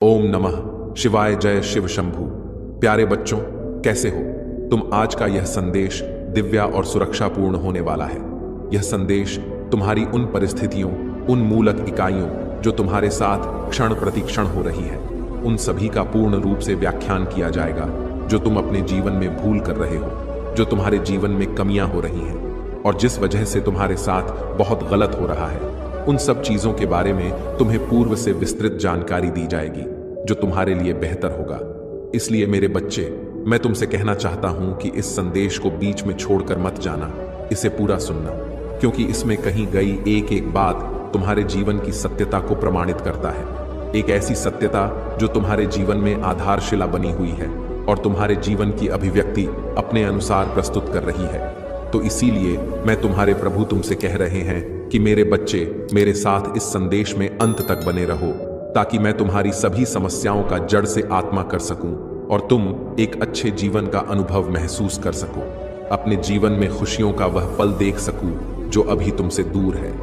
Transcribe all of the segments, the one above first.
ओम नमः शिवाय। जय शिव शंभू। प्यारे बच्चों, कैसे हो तुम? आज का यह संदेश दिव्या और सुरक्षापूर्ण होने वाला है। यह संदेश तुम्हारी उन परिस्थितियों, उन मूलक इकाइयों जो तुम्हारे साथ क्षण प्रतिक्षण हो रही है, उन सभी का पूर्ण रूप से व्याख्यान किया जाएगा जो तुम अपने जीवन में भूल कर रहे हो, जो तुम्हारे जीवन में कमियां हो रही हैं और जिस वजह से तुम्हारे साथ बहुत गलत हो रहा है। उन सब चीजों के बारे में तुम्हें पूर्व से विस्तृत जानकारी दी जाएगी जो तुम्हारे लिए बेहतर होगा। इसलिए मेरे बच्चे, मैं तुमसे कहना चाहता हूं कि इस संदेश को बीच में छोड़कर मत जाना, इसे पूरा सुनना, क्योंकि इसमें कही गई एक एक बात तुम्हारे जीवन की सत्यता को प्रमाणित करता है। एक ऐसी सत्यता जो तुम्हारे जीवन में आधारशिला बनी हुई है और तुम्हारे जीवन की अभिव्यक्ति अपने अनुसार प्रस्तुत कर रही है। तो इसीलिए मैं तुम्हारे प्रभु तुमसे कह रहे हैं कि मेरे बच्चे, मेरे साथ इस संदेश में अंत तक बने रहो, ताकि मैं तुम्हारी सभी समस्याओं का जड़ से आत्मा कर सकूं और तुम एक अच्छे जीवन का अनुभव महसूस कर सको, अपने जीवन में खुशियों का वह पल देख सकूं जो अभी तुमसे दूर है।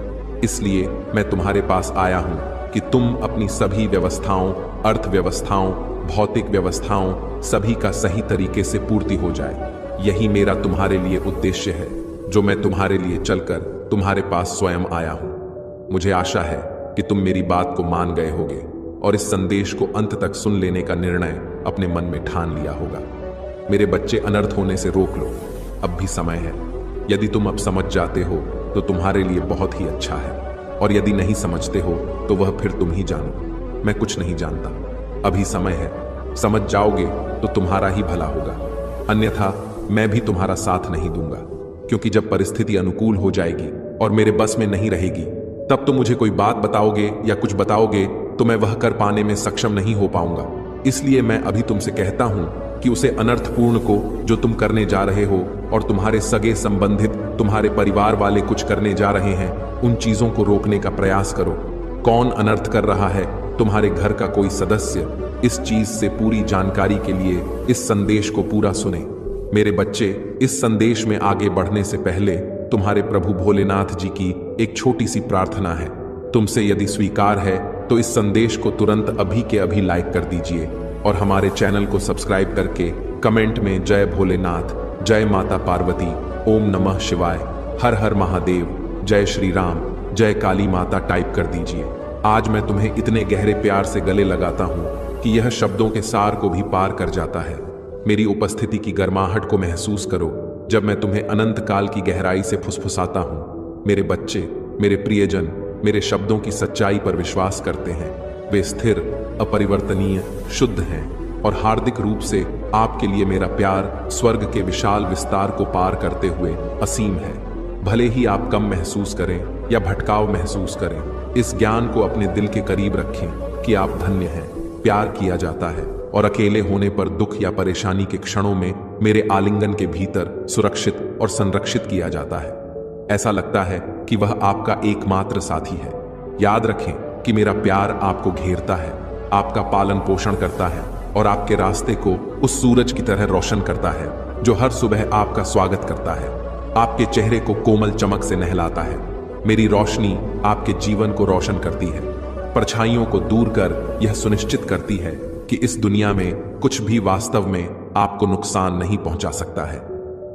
इसलिए मैं तुम्हारे पास आया हूं कि तुम अपनी सभी व्यवस्थाओं, अर्थव्यवस्थाओं, भौतिक व्यवस्थाओं, सभी का सही तरीके से पूर्ति हो जाए। यही मेरा तुम्हारे लिए उद्देश्य है, जो मैं तुम्हारे लिए चलकर तुम्हारे पास स्वयं आया हूं। मुझे आशा है कि तुम मेरी बात को मान गए होगे और इस संदेश को अंत तक सुन लेने का निर्णय अपने मन में ठान लिया होगा। मेरे बच्चे, अनर्थ होने से रोक लो, अब भी समय है। यदि तुम अब समझ जाते हो तो तुम्हारे लिए बहुत ही अच्छा है, और यदि नहीं समझते हो तो वह फिर तुम ही जानो। मैं कुछ नहीं जानता, अभी समय है। समझ जाओगे तो तुम्हारा ही भला होगा, अन्यथा मैं भी तुम्हारा साथ नहीं दूंगा, क्योंकि जब परिस्थिति अनुकूल हो जाएगी और मेरे बस में नहीं रहेगी, तब तो मुझे कोई बात बताओगे या कुछ बताओगे तो मैं वह कर पाने में सक्षम नहीं हो पाऊंगा। इसलिए मैं अभी तुमसे कहता हूं कि उसे अनर्थपूर्ण को जो तुम करने जा रहे हो और तुम्हारे सगे संबंधित, तुम्हारे परिवार वाले कुछ करने जा रहे हैं, उन चीजों को रोकने का प्रयास करो। कौन अनर्थ कर रहा है? तुम्हारे घर का कोई सदस्य। इस चीज से पूरी जानकारी के लिए इस संदेश को पूरा सुने। मेरे बच्चे, इस संदेश में आगे बढ़ने से पहले तुम्हारे प्रभु भोलेनाथ जी की एक छोटी सी प्रार्थना है। तुमसे यदि स्वीकार है तो इस संदेश को तुरंत अभी के अभी लाइक कर दीजिए और हमारे चैनल को सब्सक्राइब करके कमेंट में जय भोलेनाथ, जय माता पार्वती, ओम नमः शिवाय, हर हर महादेव, जय श्री राम, जय काली माता टाइप कर दीजिए। आज मैं तुम्हें इतने गहरे प्यार से गले लगाता हूं कि यह शब्दों के सार को भी पार कर जाता है। मेरी उपस्थिति की गर्माहट को महसूस करो जब मैं तुम्हें अनंत काल की गहराई से फुसफुसाता हूं। मेरे बच्चे, मेरे प्रियजन, मेरे शब्दों की सच्चाई पर विश्वास करते हैं। वे स्थिर, अपरिवर्तनीय, शुद्ध हैं और हार्दिक रूप से आपके लिए मेरा प्यार स्वर्ग के विशाल विस्तार को पार करते हुए असीम है। भले ही आप कम महसूस करें या भटकाव महसूस करें, इस ज्ञान को अपने दिल के करीब रखें कि आप धन्य हैं, प्यार किया जाता है और अकेले होने पर, दुख या परेशानी के क्षणों में मेरे आलिंगन के भीतर सुरक्षित और संरक्षित किया जाता है। ऐसा लगता है कि वह आपका एकमात्र साथी है। याद रखें कि मेरा प्यार आपको घेरता है, आपका पालन पोषण करता है और आपके रास्ते को उस सूरज की तरह रोशन करता है जो हर सुबह आपका स्वागत करता है, आपके चेहरे को कोमल चमक से नहलाता है। मेरी रोशनी आपके जीवन को रोशन करती है, परछाइयों को दूर कर यह सुनिश्चित करती है कि इस दुनिया में कुछ भी वास्तव में आपको नुकसान नहीं पहुंचा सकता है।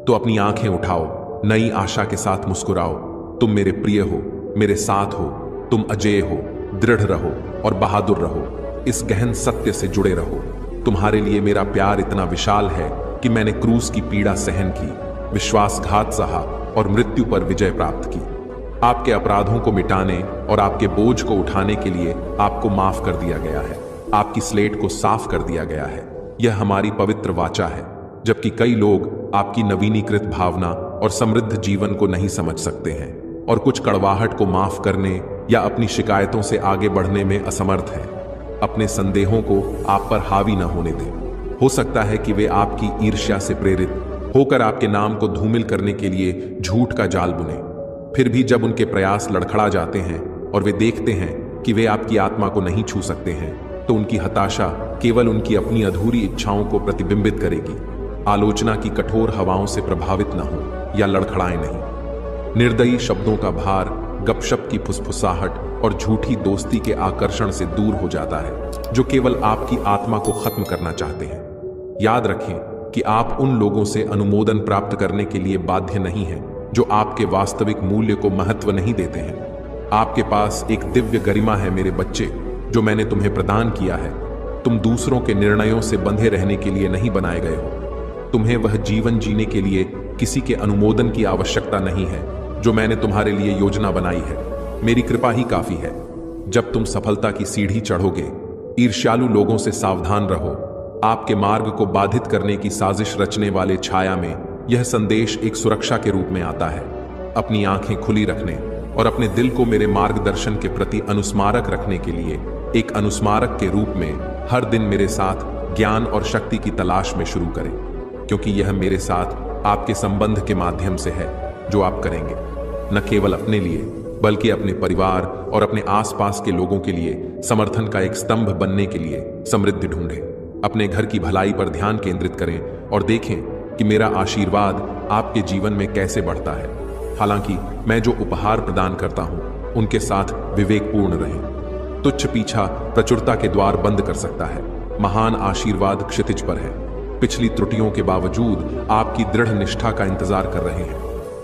तो अपनी आंखें उठाओ, नई आशा के साथ मुस्कुराओ। तुम मेरे प्रिय हो, मेरे साथ हो, तुम अजेय हो, दृढ़ रहो और बहादुर रहो। इस गहन सत्य से जुड़े रहो। तुम्हारे लिए मेरा प्यार इतना विशाल है कि मैंने क्रूस की पीड़ा सहन की, विश्वासघात सहा और मृत्यु पर विजय प्राप्त की। आपके अपराधों को मिटाने और आपके बोझ को उठाने के लिए आपको माफ कर दिया गया है, आपकी स्लेट को साफ कर दिया गया है। यह हमारी पवित्र वाचा है, जबकि कई लोग आपकी नवीनीकृत भावना और समृद्ध जीवन को नहीं समझ सकते हैं और कुछ कड़वाहट को माफ करने या अपनी शिकायतों से आगे बढ़ने में असमर्थ हैं। अपने संदेहों को आप पर हावी न होने दें। हो सकता है कि वे आपकी ईर्ष्या से प्रेरित होकर आपके नाम को धूमिल करने के लिए झूठ का जाल बुने। फिर भी जब उनके प्रयास लड़खड़ा जाते हैं और वे देखते हैं कि वे आपकी आत्मा को नहीं छू सकते हैं, तो उनकी हताशा केवल उनकी अपनी अधूरी इच्छाओं को प्रतिबिंबित करेगी। आलोचना की कठोर हवाओं से प्रभावित न हो या लड़खड़ाएं नहीं। निर्दयी शब्दों का भार, गपशप की फुसफुसाहट और झूठी दोस्ती के आकर्षण से दूर हो जाता है, जो केवल आपकी आत्मा को खत्म करना चाहते हैं। याद रखें कि आप उन लोगों से अनुमोदन प्राप्त करने के लिए बाध्य नहीं हैं, जो आपके वास्तविक मूल्य को महत्व नहीं देते हैं। आपके पास एक दिव्य गरिमा है मेरे बच्चे, जो मैंने तुम्हें प्रदान किया है। तुम दूसरों के निर्णयों से बंधे रहने के लिए नहीं बनाए गए हो। तुम्हें वह जीवन जीने के लिए किसी के अनुमोदन की आवश्यकता नहीं है जो मैंने तुम्हारे लिए योजना बनाई है। मेरी कृपा ही काफी है। जब तुम सफलता की सीढ़ी चढ़ोगे, ईर्ष्यालु लोगों से सावधान रहो। आपके मार्ग को बाधित करने की साजिश रचने वाले छाया में यह संदेश एक सुरक्षा के रूप में आता है। अपनी आंखें खुली रखने और अपने दिल को मेरे मार्गदर्शन के प्रति अनुस्मारक रखने के लिए एक अनुस्मारक के रूप में हर दिन मेरे साथ ज्ञान और शक्ति की तलाश में शुरू करें, क्योंकि यह मेरे साथ आपके संबंध के माध्यम से है जो आप करेंगे, न केवल अपने लिए बल्कि अपने परिवार और अपने आसपास के लोगों के लिए समर्थन का एक स्तंभ बनने के लिए समृद्धि ढूंढें। अपने घर की भलाई पर ध्यान केंद्रित करें और देखें कि मेरा आशीर्वाद आपके जीवन में कैसे बढ़ता है। हालांकि मैं जो उपहार प्रदान करता हूं, उनके साथ विवेकपूर्ण रहें। तुच्छ पीछा प्रचुरता के द्वार बंद कर सकता है। महान आशीर्वाद क्षितिज पर है। पिछली त्रुटियों के बावजूद आपकी दृढ़ निष्ठा का इंतजार कर रहे हैं।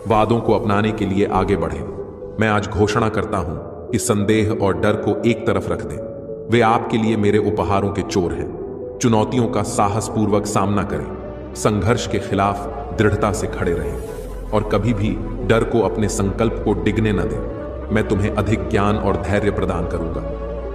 वादों को अपनाने के लिए आगे बढ़ें। मैं आज घोषणा करता हूं कि संदेह और डर को एक तरफ रख दें। वे आपके लिए मेरे उपहारों के चोर हैं। चुनौतियों का साहसपूर्वक सामना करें। संघर्ष के खिलाफ दृढ़ता से खड़े रहें और कभी भी डर को अपने संकल्प को डिगने न दें। मैं तुम्हें अधिक ज्ञान और धैर्य प्रदान करूंगा।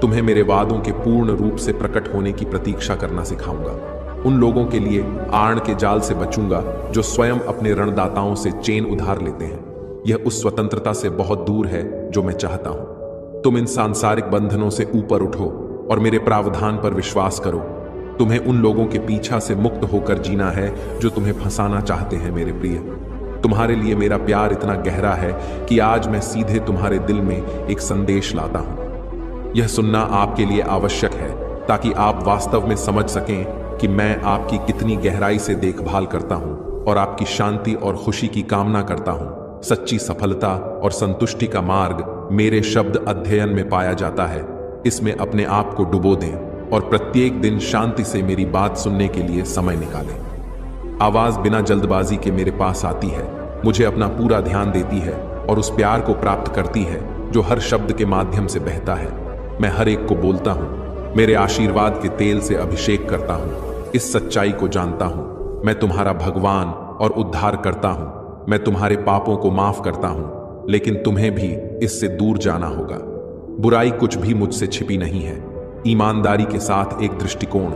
तुम्हें मेरे वादों के पूर्ण रूप से प्रकट होने की प्रतीक्षा करना सिखाऊंगा। उन लोगों के लिए आड़ के जाल से बचूंगा जो स्वयं अपने ऋणदाताओं से चेन उधार लेते हैं। यह उस स्वतंत्रता से बहुत दूर है जो मैं चाहता हूं। तुम इन सांसारिक बंधनों से ऊपर उठो और मेरे प्रावधान पर विश्वास करो। तुम्हें उन लोगों के पीछा से मुक्त होकर जीना है जो तुम्हें फंसाना चाहते हैं। मेरे प्रिय, तुम्हारे लिए मेरा प्यार इतना गहरा है कि आज मैं सीधे तुम्हारे दिल में एक संदेश लाता हूं। यह सुनना आपके लिए आवश्यक है ताकि आप वास्तव में समझ सकें कि मैं आपकी कितनी गहराई से देखभाल करता हूं और आपकी शांति और खुशी की कामना करता हूं। सच्ची सफलता और संतुष्टि का मार्ग मेरे शब्द अध्ययन में पाया जाता है। इसमें अपने आप को डुबो दें और प्रत्येक दिन शांति से मेरी बात सुनने के लिए समय निकालें। आवाज बिना जल्दबाजी के मेरे पास आती है, मुझे अपना पूरा ध्यान देती है और उस प्यार को प्राप्त करती है जो हर शब्द के माध्यम से बहता है। मैं हर एक को बोलता हूं, मेरे आशीर्वाद के तेल से अभिषेक करता हूं। इस सच्चाई को जानता हूं, मैं तुम्हारा भगवान और उद्धार करता हूं। मैं तुम्हारे पापों को माफ करता हूं, लेकिन तुम्हें भी इससे दूर जाना होगा। बुराई कुछ भी मुझसे छिपी नहीं है। ईमानदारी के साथ एक दृष्टिकोण,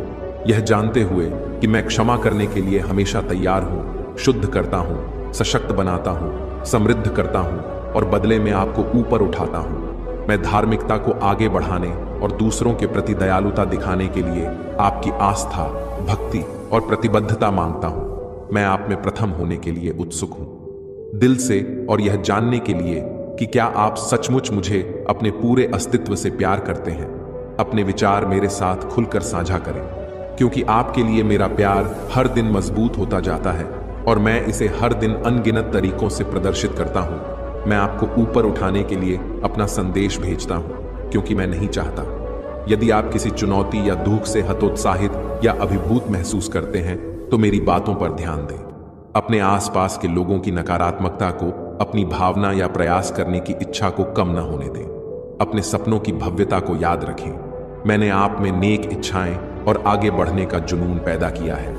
यह जानते हुए कि मैं क्षमा करने के लिए हमेशा तैयार हूं। शुद्ध करता हूं, सशक्त बनाता हूं, समृद्ध करता हूं और बदले में आपको ऊपर उठाता हूं। मैं धार्मिकता को आगे बढ़ाने और दूसरों के प्रति दयालुता दिखाने के लिए आपकी आस्था, भक्ति और प्रतिबद्धता मांगता हूं। मैं आप में प्रथम होने के लिए उत्सुक हूं, दिल से, और यह जानने के लिए कि क्या आप सचमुच मुझे अपने पूरे अस्तित्व से प्यार करते हैं। अपने विचार मेरे साथ खुलकर साझा करें, क्योंकि आपके लिए मेरा प्यार हर दिन मजबूत होता जाता है और मैं इसे हर दिन अनगिनत तरीकों से प्रदर्शित करता हूं। मैं आपको ऊपर उठाने के लिए अपना संदेश भेजता हूं, क्योंकि मैं नहीं चाहता। यदि आप किसी चुनौती या दुख से हतोत्साहित या अभिभूत महसूस करते हैं तो मेरी बातों पर ध्यान दें। अपने आसपास के लोगों की नकारात्मकता को अपनी भावना या प्रयास करने की इच्छा को कम न होने दें। अपने सपनों की भव्यता को याद रखें। मैंने आप में नेक इच्छाएं और आगे बढ़ने का जुनून पैदा किया है।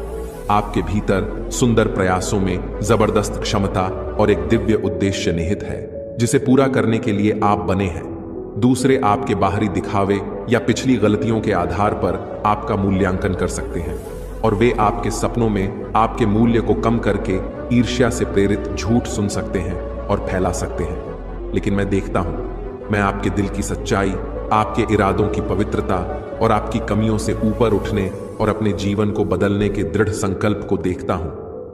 आपके भीतर सुंदर प्रयासों में जबरदस्त क्षमता और एक दिव्य उद्देश्य निहित है, जिसे पूरा करने के लिए आप बने हैं। दूसरे आपके बाहरी दिखावे या पिछली गलतियों के आधार पर आपका मूल्यांकन कर सकते हैं और वे आपके सपनों में आपके मूल्य को कम करके ईर्ष्या से प्रेरित झूठ सुन सकते हैं और फैला सकते हैं। लेकिन मैं देखता हूं, मैं आपके दिल की सच्चाई, आपके इरादों की पवित्रता और आपकी कमियों से ऊपर उठने और अपने जीवन को बदलने के दृढ़ संकल्प को देखता हूं।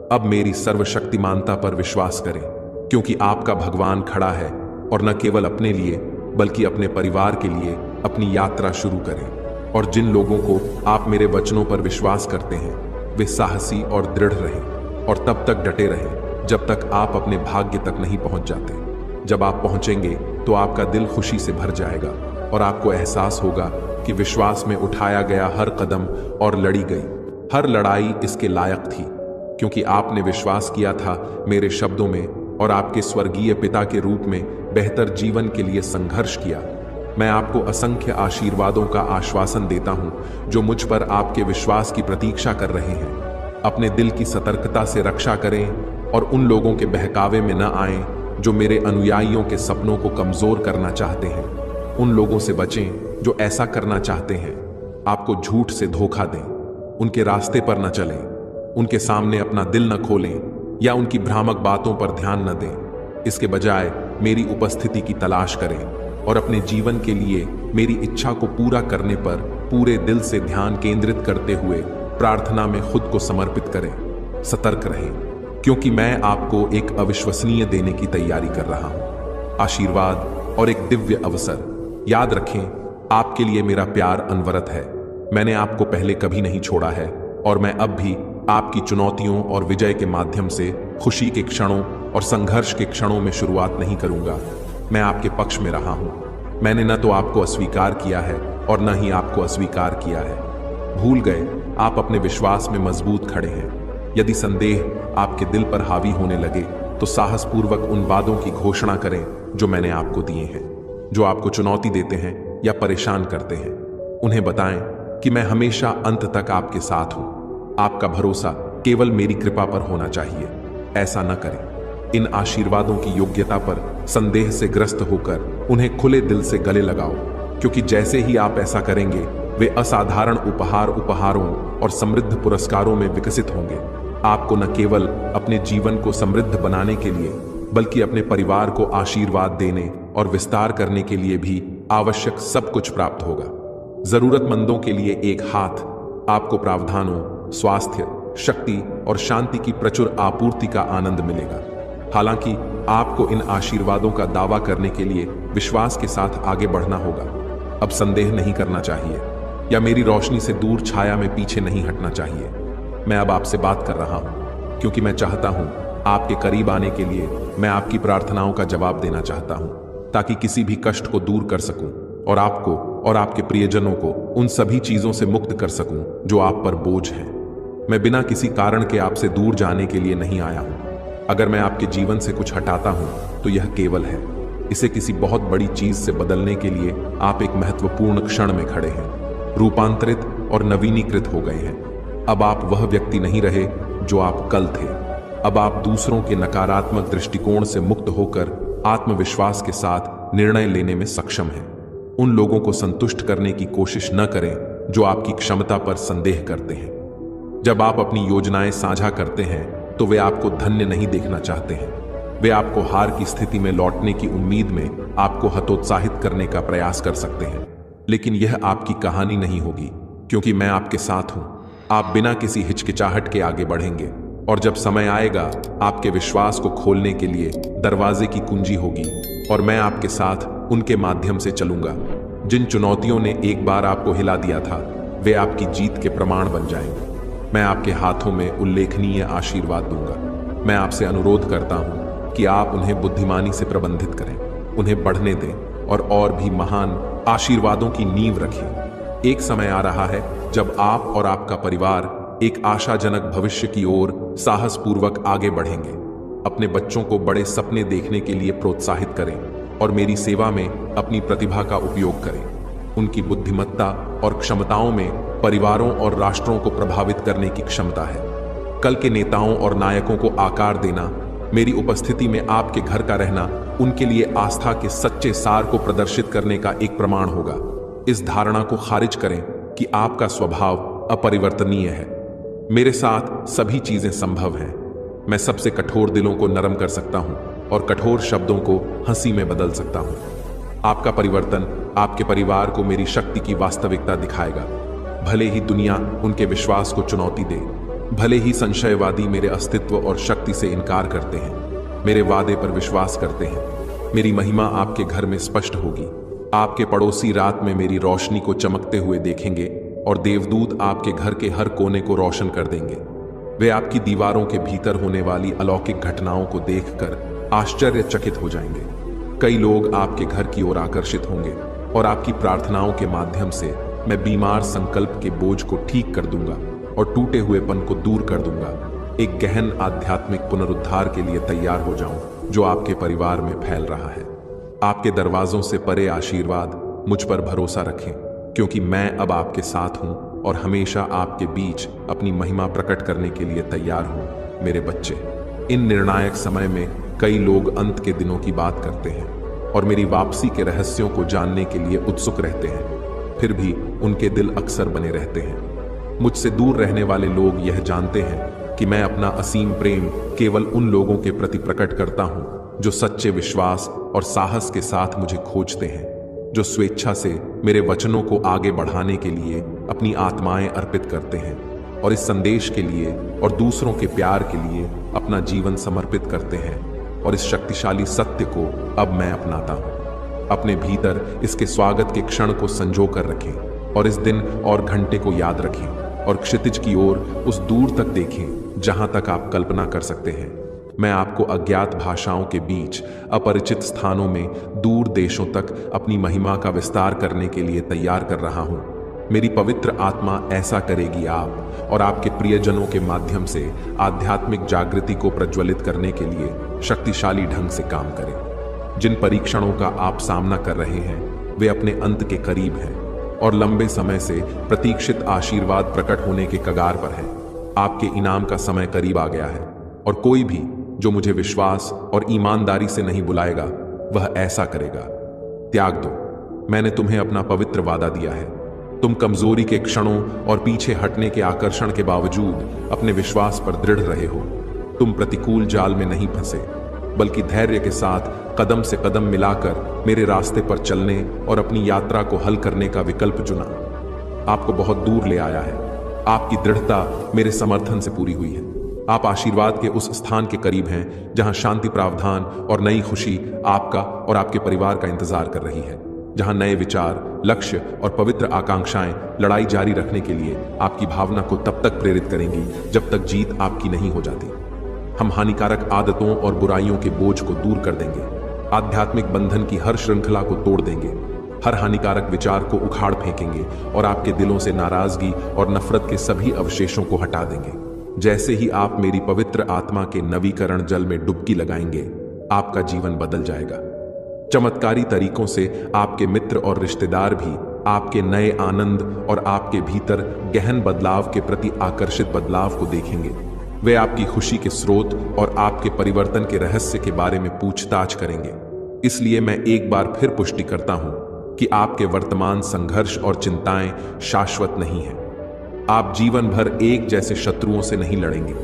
अब मेरी सर्वशक्तिमानता पर विश्वास करें, क्योंकि आपका भगवान खड़ा है और न केवल अपने लिए बल्कि अपने परिवार के लिए अपनी यात्रा शुरू करें। और जिन लोगों को आप मेरे वचनों पर विश्वास करते हैं, वे साहसी और दृढ़ रहें और तब तक डटे रहें जब तक आप अपने भाग्य तक नहीं पहुंच जाते। जब आप पहुंचेंगे तो आपका दिल खुशी से भर जाएगा और आपको एहसास होगा कि विश्वास में उठाया गया हर कदम और लड़ी गई हर लड़ाई इसके लायक थी, क्योंकि आपने विश्वास किया था मेरे शब्दों में और आपके स्वर्गीय पिता के रूप में बेहतर जीवन के लिए संघर्ष किया। मैं आपको असंख्य आशीर्वादों का आश्वासन देता हूं जो मुझ पर आपके विश्वास की प्रतीक्षा कर रहे हैं। अपने दिल की सतर्कता से रक्षा करें और उन लोगों के बहकावे में न आएं जो मेरे अनुयायियों के सपनों को कमजोर करना चाहते हैं। उन लोगों से बचें जो ऐसा करना चाहते हैं, आपको झूठ से धोखा दें। उनके रास्ते पर न चलें, उनके सामने अपना दिल न खोलें या उनकी भ्रामक बातों पर ध्यान न दें। इसके बजाय मेरी उपस्थिति की तलाश करें और अपने जीवन के लिए मेरी इच्छा को पूरा करने पर पूरे दिल से ध्यान केंद्रित करते हुए प्रार्थना में खुद को समर्पित करें। सतर्क रहें, क्योंकि मैं आपको एक अविश्वसनीय देने की तैयारी कर रहा हूं, आशीर्वाद और एक दिव्य अवसर। याद रखें, आपके लिए मेरा प्यार अनवरत है। मैंने आपको पहले कभी नहीं छोड़ा है और मैं अब भी आपकी चुनौतियों और विजय के माध्यम से खुशी के क्षणों और संघर्ष के क्षणों में शुरुआत नहीं करूंगा। मैं आपके पक्ष में रहा हूं। मैंने न तो आपको अस्वीकार किया है और न ही आपको अस्वीकार किया है। भूल गए, आप अपने विश्वास में मजबूत खड़े हैं। यदि संदेह आपके दिल पर हावी होने लगे तो साहसपूर्वक उन वादों की घोषणा करें जो मैंने आपको दिए हैं, जो आपको चुनौती देते हैं या परेशान करते हैं। उन्हें बताएं कि मैं हमेशा अंत तक आपके साथ हूं। आपका भरोसा केवल मेरी कृपा पर होना चाहिए। ऐसा न करें। इन आशीर्वादों की योग्यता पर संदेह से ग्रस्त होकर उन्हें खुले दिल से गले लगाओ, क्योंकि जैसे ही आप ऐसा करेंगे वे असाधारण उपहारों और समृद्ध पुरस्कारों में विकसित होंगे। आपको न केवल अपने जीवन को समृद्ध बनाने के लिए बल्कि अपने परिवार को आशीर्वाद देने और विस्तार करने के लिए भी आवश्यक सब कुछ प्राप्त होगा। जरूरतमंदों के लिए एक हाथ, आपको प्रावधानों, स्वास्थ्य, शक्ति और शांति की प्रचुर आपूर्ति का आनंद मिलेगा। हालांकि आपको इन आशीर्वादों का दावा करने के लिए विश्वास के साथ आगे बढ़ना होगा। अब संदेह नहीं करना चाहिए या मेरी रोशनी से दूर छाया में पीछे नहीं हटना चाहिए। मैं अब आपसे बात कर रहा हूं क्योंकि मैं चाहता हूं आपके करीब आने के लिए मैं आपकी प्रार्थनाओं का जवाब देना चाहता हूं, ताकि किसी भी कष्ट को दूर कर सकूं और आपको और आपके प्रियजनों को उन सभी चीजों से मुक्त कर सकूं जो आप पर बोझ हैं। मैं बिना किसी कारण के आपसे दूर जाने के लिए नहीं आया हूं। अगर मैं आपके जीवन से कुछ हटाता हूं तो यह केवल है इसे किसी बहुत बड़ी चीज से बदलने के लिए आप एक महत्वपूर्ण क्षण में खड़े हैं, रूपांतरित और नवीनीकृत हो गए हैं। अब आप वह व्यक्ति नहीं रहे जो आप कल थे। अब आप दूसरों के नकारात्मक दृष्टिकोण से मुक्त होकर आत्मविश्वास के साथ निर्णय लेने में सक्षम हैं। उन लोगों को संतुष्ट करने की कोशिश न करें जो आपकी क्षमता पर संदेह करते हैं। जब आप अपनी योजनाएं साझा करते हैं तो वे आपको धन्य नहीं देखना चाहते हैं। वे आपको हार की स्थिति में लौटने की उम्मीद में आपको हतोत्साहित करने का प्रयास कर सकते हैं, लेकिन यह आपकी कहानी नहीं होगी, क्योंकि मैं आपके साथ हूं। आप बिना किसी हिचकिचाहट के आगे बढ़ेंगे और जब समय आएगा आपके विश्वास को खोलने के लिए दरवाजे की कुंजी होगी और मैं आपके साथ उनके माध्यम से चलूंगा। जिन चुनौतियों ने एक बार आपको हिला दिया था वे आपकी जीत के प्रमाण बन जाएंगे। मैं आपके हाथों में उल्लेखनीय आशीर्वाद दूंगा। मैं आपसे अनुरोध करता हूं कि आप उन्हें बुद्धिमानी से प्रबंधित करें, उन्हें बढ़ने दें और भी महान आशीर्वादों की नींव रखें। एक समय आ रहा है जब आप और आपका परिवार एक आशाजनक भविष्य की ओर साहसपूर्वक आगे बढ़ेंगे। अपने बच्चों को बड़े सपने देखने के लिए प्रोत्साहित करें और मेरी सेवा में अपनी प्रतिभा का उपयोग करें। उनकी बुद्धिमत्ता और क्षमताओं में परिवारों और राष्ट्रों को प्रभावित करने की क्षमता है। कल के नेताओं और नायकों को आकार देना, मेरी उपस्थिति में आपके घर का रहना उनके लिए आस्था के सच्चे सार को प्रदर्शित करने का एक प्रमाण होगा। इस धारणा को खारिज करें कि आपका स्वभाव अपरिवर्तनीय है। मेरे साथ सभी चीजें संभव हैं। मैं सबसे कठोर दिलों को नरम कर सकता हूं और कठोर शब्दों को हंसी में बदल सकता हूं। आपका परिवर्तन आपके परिवार को मेरी शक्ति की वास्तविकता दिखाएगा। भले ही दुनिया उनके विश्वास को चुनौती दे, भले ही संशयवादी मेरे अस्तित्व और शक्ति से इनकार करते हैं, मेरे वादे पर विश्वास करते हैं। मेरी महिमा आपके घर में स्पष्ट होगी। आपके पड़ोसी रात में मेरी रोशनी को चमकते हुए देखेंगे और देवदूत आपके घर के हर कोने को रोशन कर देंगे। वे आपकी दीवारों के भीतर होने वाली अलौकिक घटनाओं को देखकर आश्चर्यचकित हो जाएंगे। कई लोग आपके घर की ओर आकर्षित होंगे और आपकी प्रार्थनाओं के माध्यम से मैं बीमार संकल्प के बोझ को ठीक कर दूंगा और टूटे हुएपन को दूर कर दूंगा। एक गहन आध्यात्मिक पुनरुद्धार के लिए तैयार हो जाऊं जो आपके परिवार में फैल रहा है। आपके दरवाजों से परे आशीर्वाद मुझ पर भरोसा रखें, क्योंकि मैं अब आपके साथ हूं और हमेशा आपके बीच अपनी महिमा प्रकट करने के लिए तैयार हूं। मेरे बच्चे, इन निर्णायक समय में कई लोग अंत के दिनों की बात करते हैं और मेरी वापसी के रहस्यों को जानने के लिए उत्सुक रहते हैं। फिर भी उनके दिल अक्सर बने रहते हैं। मुझसे दूर रहने वाले लोग यह जानते हैं कि मैं अपना असीम प्रेम केवल उन लोगों के प्रति प्रकट करता हूं जो सच्चे विश्वास और साहस के साथ मुझे खोजते हैं, जो स्वेच्छा से मेरे वचनों को आगे बढ़ाने के लिए अपनी आत्माएं अर्पित करते हैं और इस संदेश के लिए और दूसरों के प्यार के लिए अपना जीवन समर्पित करते हैं। और इस शक्तिशाली सत्य को अब मैं अपनाता हूं। अपने भीतर इसके स्वागत के क्षण को संजो कर रखें और इस दिन और घंटे को याद रखें और क्षितिज की ओर उस दूर तक देखें जहां तक आप कल्पना कर सकते हैं। मैं आपको अज्ञात भाषाओं के बीच, अपरिचित स्थानों में, दूर देशों तक अपनी महिमा का विस्तार करने के लिए तैयार कर रहा हूं। मेरी पवित्र आत्मा ऐसा करेगी आप और आपके प्रियजनों के माध्यम से आध्यात्मिक जागृति को प्रज्वलित करने के लिए शक्तिशाली ढंग से काम करें। जिन परीक्षणों का आप सामना कर रहे हैं वे अपने अंत के करीब हैं और लंबे समय से प्रतीक्षित आशीर्वाद प्रकट होने के कगार पर है। आपके इनाम का समय करीब आ गया है और कोई भी जो मुझे विश्वास और ईमानदारी से नहीं बुलाएगा वह ऐसा करेगा। त्याग दो, मैंने तुम्हें अपना पवित्र वादा दिया है। तुम कमजोरी के क्षणों और पीछे हटने के आकर्षण के बावजूद अपने विश्वास पर दृढ़ रहे हो। तुम प्रतिकूल जाल में नहीं फंसे, बल्कि धैर्य के साथ कदम से कदम मिलाकर मेरे रास्ते पर चलने और अपनी यात्रा को हल करने का विकल्प चुना। आपको बहुत दूर ले आया है। आपकी दृढ़ता मेरे समर्थन से पूरी हुई है। आप आशीर्वाद के उस स्थान के करीब हैं जहां शांति, प्रावधान और नई खुशी आपका और आपके परिवार का इंतजार कर रही है, जहां नए विचार, लक्ष्य और पवित्र आकांक्षाएं लड़ाई जारी रखने के लिए आपकी भावना को तब तक प्रेरित करेंगी जब तक जीत आपकी नहीं हो जाती। हम हानिकारक आदतों और बुराइयों के बोझ को दूर कर देंगे, आध्यात्मिक बंधन की हर श्रृंखला को तोड़ देंगे, हर हानिकारक विचार को उखाड़ फेंकेंगे और आपके दिलों से नाराजगी और नफरत के सभी अवशेषों को हटा देंगे। जैसे ही आप मेरी पवित्र आत्मा के नवीकरण जल में डुबकी लगाएंगे, आपका जीवन बदल जाएगा। चमत्कारी तरीकों से आपके मित्र और रिश्तेदार भी आपके नए आनंद और आपके भीतर गहन बदलाव के प्रति आकर्षित बदलाव को देखेंगे। वे आपकी खुशी के स्रोत और आपके परिवर्तन के रहस्य के बारे में पूछताछ करेंगे। इसलिए मैं एक बार फिर पुष्टि करता हूं कि आपके वर्तमान संघर्ष और चिंताएं शाश्वत नहीं हैं। आप जीवन भर एक जैसे शत्रुओं से नहीं लड़ेंगे।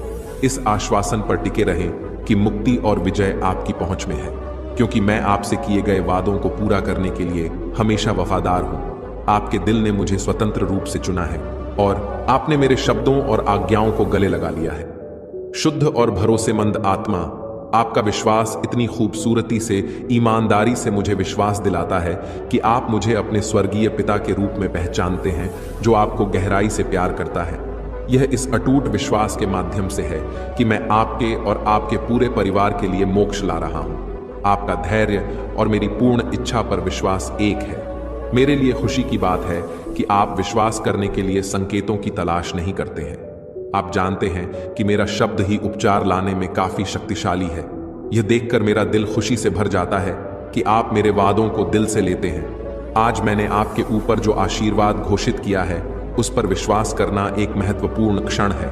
इस आश्वासन पर टिके रहें कि मुक्ति और विजय आपकी पहुंच में है, क्योंकि मैं आपसे किए गए वादों को पूरा करने के लिए हमेशा वफादार हूं। आपके दिल ने मुझे स्वतंत्र रूप से चुना है और आपने मेरे शब्दों और आज्ञाओं को गले लगा लिया है। शुद्ध और भरोसेमंद आत्मा, आपका विश्वास इतनी खूबसूरती से, ईमानदारी से मुझे विश्वास दिलाता है कि आप मुझे अपने स्वर्गीय पिता के रूप में पहचानते हैं, जो आपको गहराई से प्यार करता है। यह इस अटूट विश्वास के माध्यम से है कि मैं आपके और आपके पूरे परिवार के लिए मोक्ष ला रहा हूं। आपका धैर्य और मेरी पूर्ण इच्छा पर विश्वास एक है। मेरे लिए खुशी की बात है कि आप विश्वास करने के लिए संकेतों की तलाश नहीं करते हैं। आप जानते हैं कि मेरा शब्द ही उपचार लाने में काफी शक्तिशाली है। यह देखकर मेरा दिल खुशी से भर जाता है कि आप मेरे वादों को दिल से लेते हैं। आज मैंने आपके ऊपर जो आशीर्वाद घोषित किया है, उस पर विश्वास करना एक महत्वपूर्ण क्षण है।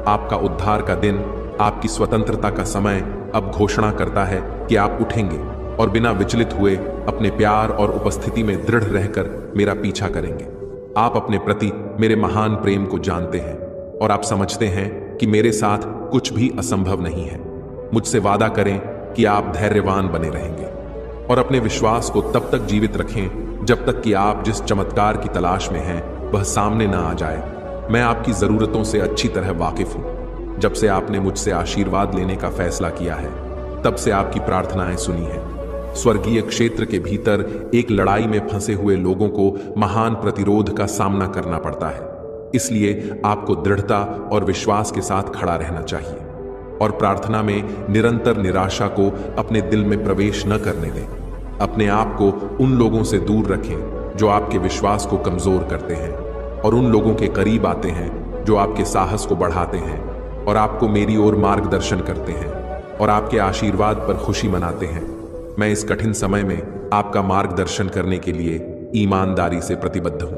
आपका उद्धार का दिन, आपकी स्वतंत्रता का समय अब घोषणा करता है कि आप उठेंगे और बिना विचलित हुए अपने प्यार और उपस्थिति में दृढ़ रहकर मेरा पीछा करेंगे। आप अपने प्रति मेरे महान प्रेम को जानते हैं और आप समझते हैं कि मेरे साथ कुछ भी असंभव नहीं है। मुझसे वादा करें कि आप धैर्यवान बने रहेंगे और अपने विश्वास को तब तक जीवित रखें जब तक कि आप जिस चमत्कार की तलाश में हैं वह सामने ना आ जाए। मैं आपकी जरूरतों से अच्छी तरह वाकिफ हूं। जब से आपने मुझसे आशीर्वाद लेने का फैसला किया है, तब से आपकी प्रार्थनाएं सुनी हैं। स्वर्गीय क्षेत्र के भीतर एक लड़ाई में फंसे हुए लोगों को महान प्रतिरोध का सामना करना पड़ता है। इसलिए आपको दृढ़ता और विश्वास के साथ खड़ा रहना चाहिए और प्रार्थना में निरंतर निराशा को अपने दिल में प्रवेश न करने दें। अपने आप को उन लोगों से दूर रखें जो आपके विश्वास को कमजोर करते हैं, और उन लोगों के करीब आते हैं जो आपके साहस को बढ़ाते हैं और आपको मेरी ओर मार्गदर्शन करते हैं और आपके आशीर्वाद पर खुशी मनाते हैं। मैं इस कठिन समय में आपका मार्गदर्शन करने के लिए ईमानदारी से प्रतिबद्ध हूं।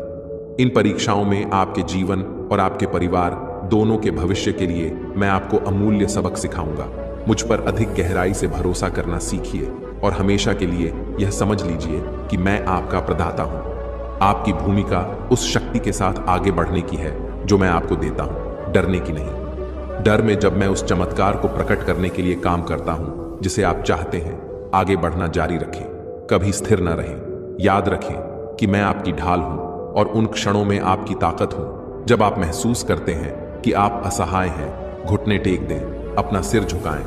इन परीक्षाओं में आपके जीवन और आपके परिवार दोनों के भविष्य के लिए मैं आपको अमूल्य सबक सिखाऊंगा। मुझ पर अधिक गहराई से भरोसा करना सीखिए और हमेशा के लिए यह समझ लीजिए कि मैं आपका प्रदाता हूं। आपकी भूमिका उस शक्ति के साथ आगे बढ़ने की है जो मैं आपको देता हूं, डरने की नहीं। डर में जब मैं उस चमत्कार को प्रकट करने के लिए काम करता हूं जिसे आप चाहते हैं, आगे बढ़ना जारी रखें, कभी स्थिर न रहें। याद रखें कि मैं आपकी ढाल हूं और उन क्षणों में आपकी ताकत हूं जब आप महसूस करते हैं कि आप असहाय हैं, घुटने टेक दें, अपना सिर झुकाएं,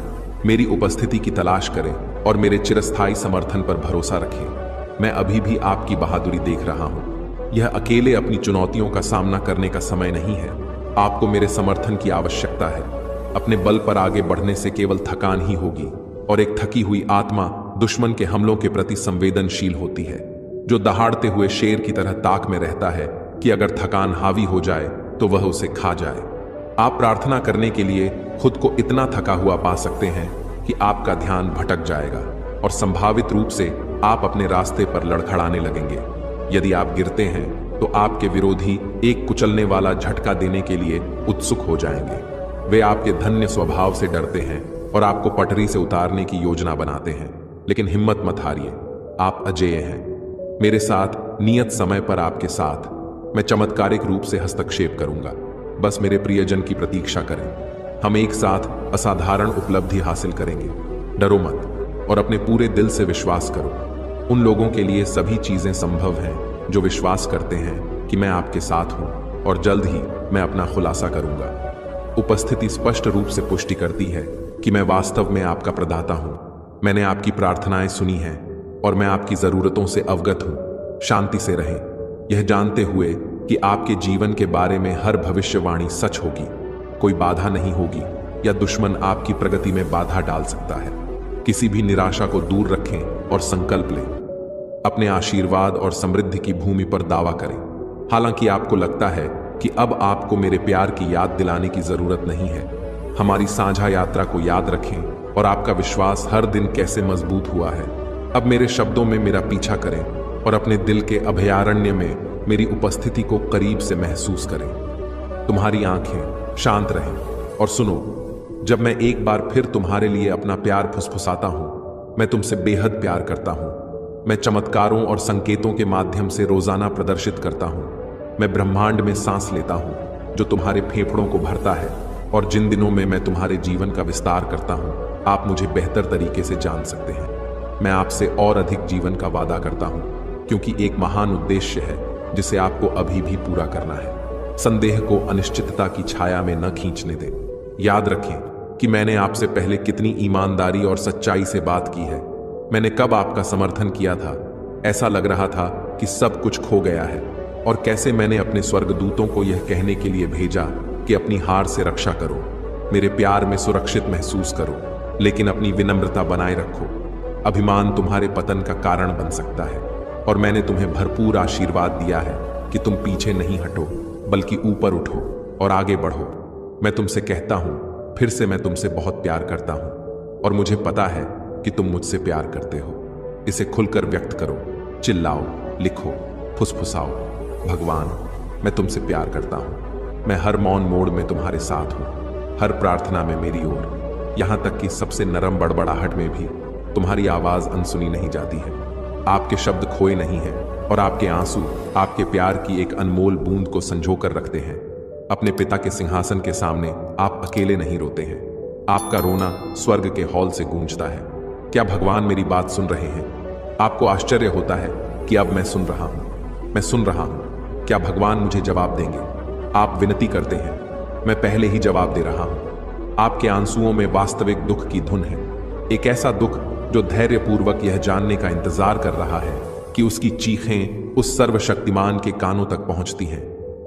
मेरी उपस्थिति की तलाश करें और मेरे चिरस्थायी समर्थन पर भरोसा रखें। मैं अभी भी आपकी बहादुरी देख रहा हूं। यह अकेले अपनी चुनौतियों का सामना करने का समय नहीं है। आपको मेरे समर्थन की आवश्यकता है। अपने बल पर आगे बढ़ने से केवल थकान ही होगी और एक थकी हुई आत्मा दुश्मन के हमलों के प्रति संवेदनशील होती है, जो दहाड़ते हुए शेर की तरह ताक में रहता है कि अगर थकान हावी हो जाए तो वह उसे खा जाए। आप प्रार्थना करने के लिए खुद को इतना थका हुआ पा सकते हैं कि आपका ध्यान भटक जाएगा और संभावित रूप से आप अपने रास्ते पर लड़खड़ाने लगेंगे। यदि आप गिरते हैं तो आपके विरोधी एक कुचलने वाला झटका देने के लिए उत्सुक हो जाएंगे। वे आपके धन्य स्वभाव से डरते हैं और आपको पटरी से उतारने की योजना बनाते हैं, लेकिन हिम्मत मत हारिए, आप अजेय हैं। मेरे साथ नियत समय पर आपके साथ मैं चमत्कारिक रूप से हस्तक्षेप करूंगा। बस मेरे प्रियजन की प्रतीक्षा करें। हम एक साथ असाधारण उपलब्धि हासिल करेंगे। डरो मत और अपने पूरे दिल से विश्वास करो। उन लोगों के लिए सभी चीजें संभव हैं जो विश्वास करते हैं कि मैं आपके साथ हूं, और जल्द ही मैं अपना खुलासा करूंगा। उपस्थिति स्पष्ट रूप से पुष्टि करती है कि मैं वास्तव में आपका प्रदाता हूं। मैंने आपकी प्रार्थनाएं सुनी हैं और मैं आपकी जरूरतों से अवगत हूं। शांति से रहें, यह जानते हुए कि आपके जीवन के बारे में हर भविष्यवाणी सच होगी। कोई बाधा नहीं होगी या दुश्मन आपकी प्रगति में बाधा डाल सकता है। किसी भी निराशा को दूर रखें और संकल्प लें। अपने आशीर्वाद और समृद्धि की भूमि पर दावा करें। हालांकि आपको लगता है कि अब आपको मेरे प्यार की याद दिलाने की जरूरत नहीं है। हमारी साझा यात्रा को याद रखें और आपका विश्वास हर दिन कैसे मजबूत हुआ है। अब मेरे शब्दों में मेरा पीछा करें और अपने दिल के अभयारण्य में मेरी उपस्थिति को करीब से महसूस करें। तुम्हारी आंखें शांत रहें और सुनो, जब मैं एक बार फिर तुम्हारे लिए अपना प्यार फुसफुसाता हूं, मैं तुमसे बेहद प्यार करता हूं। मैं चमत्कारों और संकेतों के माध्यम से रोजाना प्रदर्शित करता हूं। मैं ब्रह्मांड में सांस लेता हूं जो तुम्हारे फेफड़ों को भरता है, और जिन दिनों में मैं तुम्हारे जीवन का विस्तार करता हूं, आप मुझे बेहतर तरीके से जान सकते हैं। मैं आपसे और अधिक जीवन का वादा करता हूं, क्योंकि एक महान उद्देश्य है जिसे आपको अभी भी पूरा करना है। संदेह को अनिश्चितता की छाया में न खींचने दें। याद रखें कि मैंने आपसे पहले कितनी ईमानदारी और सच्चाई से बात की है। मैंने कब आपका समर्थन किया था, ऐसा लग रहा था कि सब कुछ खो गया है, और कैसे मैंने अपने स्वर्गदूतों को यह कहने के लिए भेजा कि अपनी हार से रक्षा करो, मेरे प्यार में सुरक्षित महसूस करो, लेकिन अपनी विनम्रता बनाए रखो। अभिमान तुम्हारे पतन का कारण बन सकता है, और मैंने तुम्हें भरपूर आशीर्वाद दिया है कि तुम पीछे नहीं हटो, बल्कि ऊपर उठो और आगे बढ़ो। मैं तुमसे कहता हूं, फिर से मैं तुमसे बहुत प्यार करता हूं, और मुझे पता है कि तुम मुझसे प्यार करते हो। इसे खुलकर व्यक्त करो, चिल्लाओ, लिखो, फुसफुसाओ। भगवान, मैं तुमसे प्यार करता हूं। मैं हर मौन मोड़ में तुम्हारे साथ हूं, हर प्रार्थना में मेरी ओर, यहां तक कि सबसे नरम बड़बड़ाहट में भी तुम्हारी आवाज अनसुनी नहीं जाती है। आपके शब्द खोए नहीं हैं, और आपके आंसू आपके प्यार की एक अनमोल बूंद को संजोकर रखते हैं। अपने पिता के सिंहासन के सामने आप अकेले नहीं रोते हैं। आपका रोना स्वर्ग के हॉल से गूंजता है। क्या भगवान मेरी बात सुन रहे हैं? आपको आश्चर्य होता है कि अब मैं सुन रहा हूं। मैं सुन रहा हूं। क्या भगवान मुझे जवाब देंगे? आप विनती करते हैं, मैं पहले ही जवाब दे रहा हूं। आपके आंसुओं में वास्तविक दुख की धुन है, एक ऐसा दुख जो धैर्यपूर्वक यह जानने का इंतजार कर रहा है कि उसकी चीखें उस सर्वशक्तिमान के कानों तक पहुंचती हैं,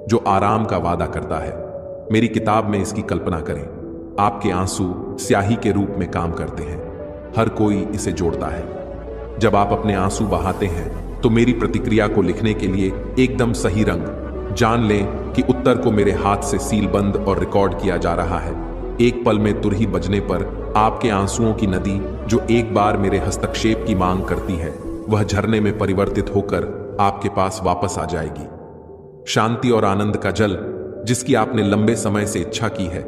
जो आराम का वादा करता है। मेरी किताब में इसकी कल्पना करें। आपके आंसू स्याही के रूप में काम करते हैं। हर कोई इसे जोड़ता है। जब आप अपने आंसू बहाते हैं तो मेरी प्रतिक्रिया को लिखने के लिए एकदम सही रंग। जान लें कि उत्तर को मेरे हाथ से सीलबंद और रिकॉर्ड किया जा रहा है। एक पल में तुरही बजने पर आपके आंसुओं की नदी जो एक बार मेरे हस्तक्षेप की मांग करती है, वह झरने में परिवर्तित होकर आपके पास वापस आ जाएगी। शांति और आनंद का जल जिसकी आपने लंबे समय से इच्छा की है।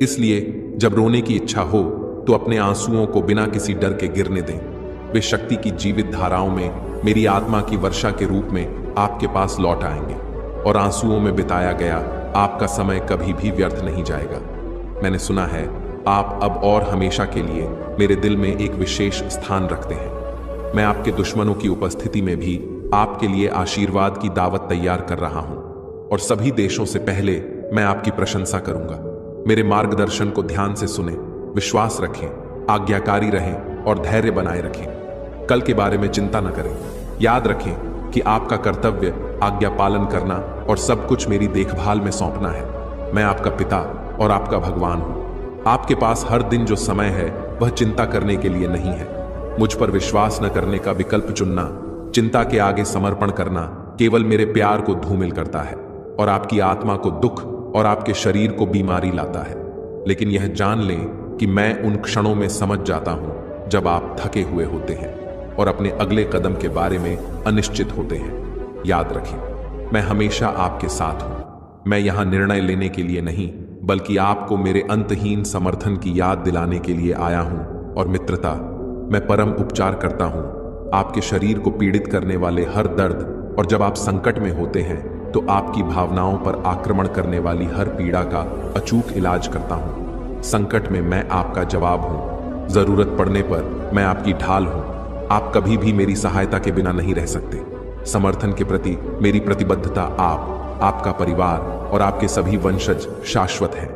इसलिए जब रोने की इच्छा हो तो अपने आंसुओं को बिना किसी डर के गिरने दें। वे शक्ति की जीवित धाराओं में मेरी आत्मा की वर्षा के रूप में आपके पास लौट आएंगे और आंसुओं में बिताया गया आपका समय कभी भी व्यर्थ नहीं जाएगा। मैंने सुना है आप अब और हमेशा के लिए मेरे दिल में एक विशेष स्थान रखते हैं। मैं आपके दुश्मनों की उपस्थिति में भी आपके लिए आशीर्वाद की दावत तैयार कर रहा हूं और सभी देशों से पहले मैं आपकी प्रशंसा करूंगा। मेरे मार्गदर्शन को ध्यान से सुने, विश्वास रखें, आज्ञाकारी रहें और धैर्य बनाए रखें। कल के बारे में चिंता न करें। याद रखें कि आपका कर्तव्य आज्ञा पालन करना और सब कुछ मेरी देखभाल में सौंपना है। मैं आपका पिता और आपका भगवान हूं। आपके पास हर दिन जो समय है वह चिंता करने के लिए नहीं है। मुझ पर विश्वास न करने का विकल्प चुनना, चिंता के आगे समर्पण करना केवल मेरे प्यार को धूमिल करता है और आपकी आत्मा को दुख और आपके शरीर को बीमारी लाता है। लेकिन यह जान लें कि मैं उन क्षणों में समझ जाता हूं जब आप थके हुए होते हैं और अपने अगले कदम के बारे में अनिश्चित होते हैं। याद रखें, मैं हमेशा आपके साथ हूं। मैं यहां निर्णय लेने के लिए नहीं, बल्कि आपको मेरे अंतहीन समर्थन की याद दिलाने के लिए आया हूं। और मित्रता, मैं परम उपचार करता हूं आपके शरीर को पीड़ित करने वाले हर दर्द, और जब आप संकट में होते हैं तो आपकी भावनाओं पर आक्रमण करने वाली हर पीड़ा का अचूक इलाज करता हूं। संकट में मैं आपका जवाब हूं। जरूरत पड़ने पर मैं आपकी ढाल हूं। आप कभी भी मेरी सहायता के बिना नहीं रह सकते। समर्थन के प्रति मेरी प्रतिबद्धता आपका परिवार और आपके सभी वंशज शाश्वत है।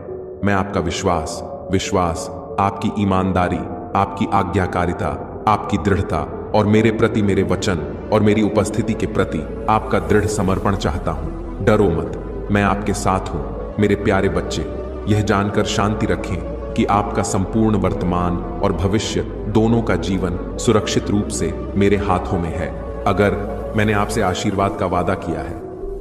मैं आपका विश्वास, आपकी ईमानदारी, आपकी आज्ञाकारिता, आपकी दृढ़ता और मेरे प्रति मेरे वचन और मेरी उपस्थिति के प्रति आपका दृढ़ समर्पण चाहता हूं। डरो मत, मैं आपके साथ हूं। मेरे प्यारे बच्चे, यह जानकर शांति रखें कि आपका संपूर्ण वर्तमान और भविष्य दोनों का जीवन सुरक्षित रूप से मेरे हाथों में है। अगर मैंने आपसे आशीर्वाद का वादा किया है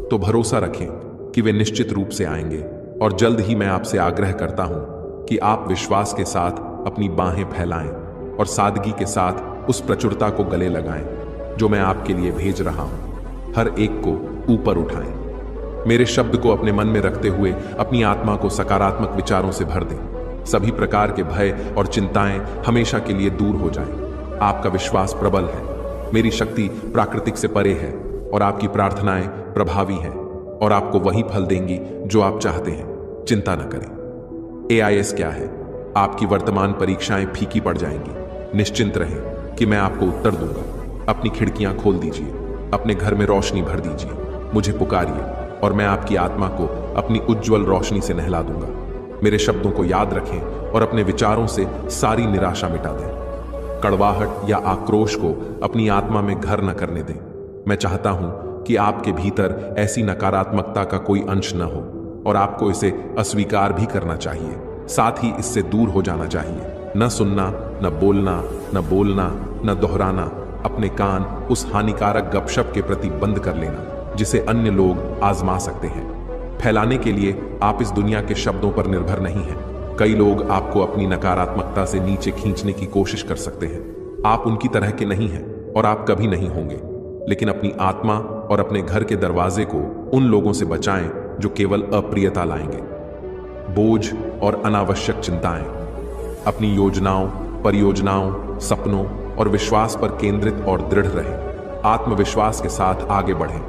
तो भरोसा रखें कि वे निश्चित रूप से आएंगे। और जल्द ही मैं आपसे आग्रह करता हूं कि आप विश्वास के साथ अपनी बाहें फैलाएं और सादगी के साथ उस प्रचुरता को गले लगाएं जो मैं आपके लिए भेज रहा हूं। हर एक को ऊपर उठाएं। मेरे शब्द को अपने मन में रखते हुए अपनी आत्मा को सकारात्मक विचारों से भर दें। सभी प्रकार के भय और चिंताएं हमेशा के लिए दूर हो जाएं। आपका विश्वास प्रबल है, मेरी शक्ति प्राकृतिक से परे है और आपकी प्रार्थनाएं प्रभावी हैं और आपको वही फल देंगी जो आप चाहते हैं। चिंता न करें। AIS क्या है? आपकी वर्तमान परीक्षाएं फीकी पड़ जाएंगी। निश्चिंत रहें कि मैं आपको उत्तर दूंगा। अपनी खिड़कियां खोल दीजिए, अपने घर में रोशनी भर दीजिए, मुझे पुकारिए और मैं आपकी आत्मा को अपनी उज्जवल रोशनी से नहला दूंगा। मेरे शब्दों को याद रखें और अपने विचारों से सारी निराशा मिटा दें। कड़वाहट या आक्रोश को अपनी आत्मा में घर न करने दें। मैं चाहता हूं कि आपके भीतर ऐसी नकारात्मकता का कोई अंश न हो और आपको इसे अस्वीकार भी करना चाहिए। साथ ही इससे दूर हो जाना चाहिए। न सुनना, न बोलना, न दोहराना। अपने कान उस हानिकारक गपशप के प्रति बंद कर लेना जिसे अन्य लोग आजमा सकते हैं। फैलाने के लिए आप इस दुनिया के शब्दों पर निर्भर नहीं हैं। कई लोग आपको अपनी नकारात्मकता से नीचे खींचने की कोशिश कर सकते हैं। आप उनकी तरह के नहीं हैं और आप कभी नहीं होंगे। लेकिन अपनी आत्मा और अपने घर के दरवाजे को उन लोगों से बचाएं जो केवल अप्रियता लाएंगे। बोझ और अनावश्यक चिंताएं। अपनी योजनाओं, परियोजनाओं, सपनों और विश्वास पर केंद्रित और दृढ़ रहें। आत्मविश्वास के साथ आगे बढ़ें।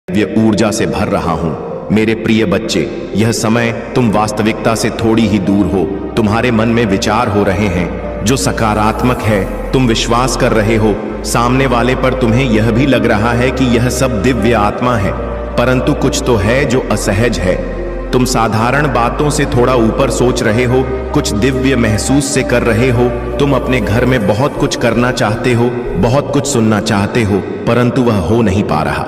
दिव्य ऊर्जा से भर रहा हूं। मेरे प्रिय बच्चे, यह समय तुम वास्तविकता से थोड़ी ही दूर हो। तुम्हारे मन में विचार हो रहे हैं जो सकारात्मक है। तुम विश्वास कर रहे हो। सामने वाले पर तुम्हें यह भी लग रहा है कि यह सब दिव्य आत्मा है, परंतु कुछ तो है जो असहज है। तुम साधारण बातों से थोड़ा ऊपर सोच रहे हो, कुछ दिव्य महसूस से कर रहे हो। तुम अपने घर में बहुत कुछ करना चाहते हो, बहुत कुछ सुनना चाहते हो, परंतु वह हो नहीं पा रहा।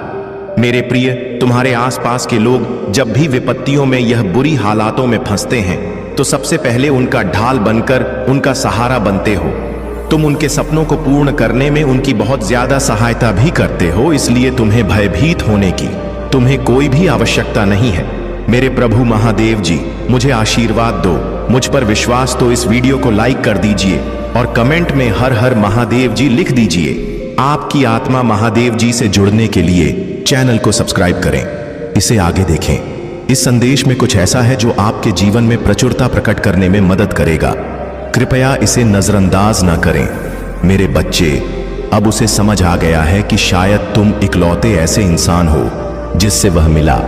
मेरे प्रिय, तुम्हारे आसपास के लोग जब भी विपत्तियों में यह बुरी हालातों में फंसते हैं तो सबसे पहले उनका ढाल बनकर उनका सहारा बनते हो। तुम उनके सपनों को पूर्ण करने में उनकी बहुत ज्यादा सहायता भी करते हो, इसलिए तुम्हें भयभीत होने की तुम्हें कोई भी आवश्यकता नहीं है। मेरे प्रभु महादेव जी, मुझे आशीर्वाद दो, मुझ पर विश्वास तो इस वीडियो को लाइक कर दीजिए और कमेंट में हर हर महादेव जी लिख दीजिए। आपकी आत्मा महादेव जी से जुड़ने के लिए चैनल को सब्सक्राइब करें, इसे आगे देखें। इस संदेश में कुछ ऐसा है जो आपके जीवन में प्रचुरता प्रकट करने में मदद करेगा। कृपया इसे नजरअंदाज ना करें। मेरे बच्चे, अब उसे समझ आ गया है कि शायद तुम इकलौते ऐसे इंसान हो जिससे वह मिला,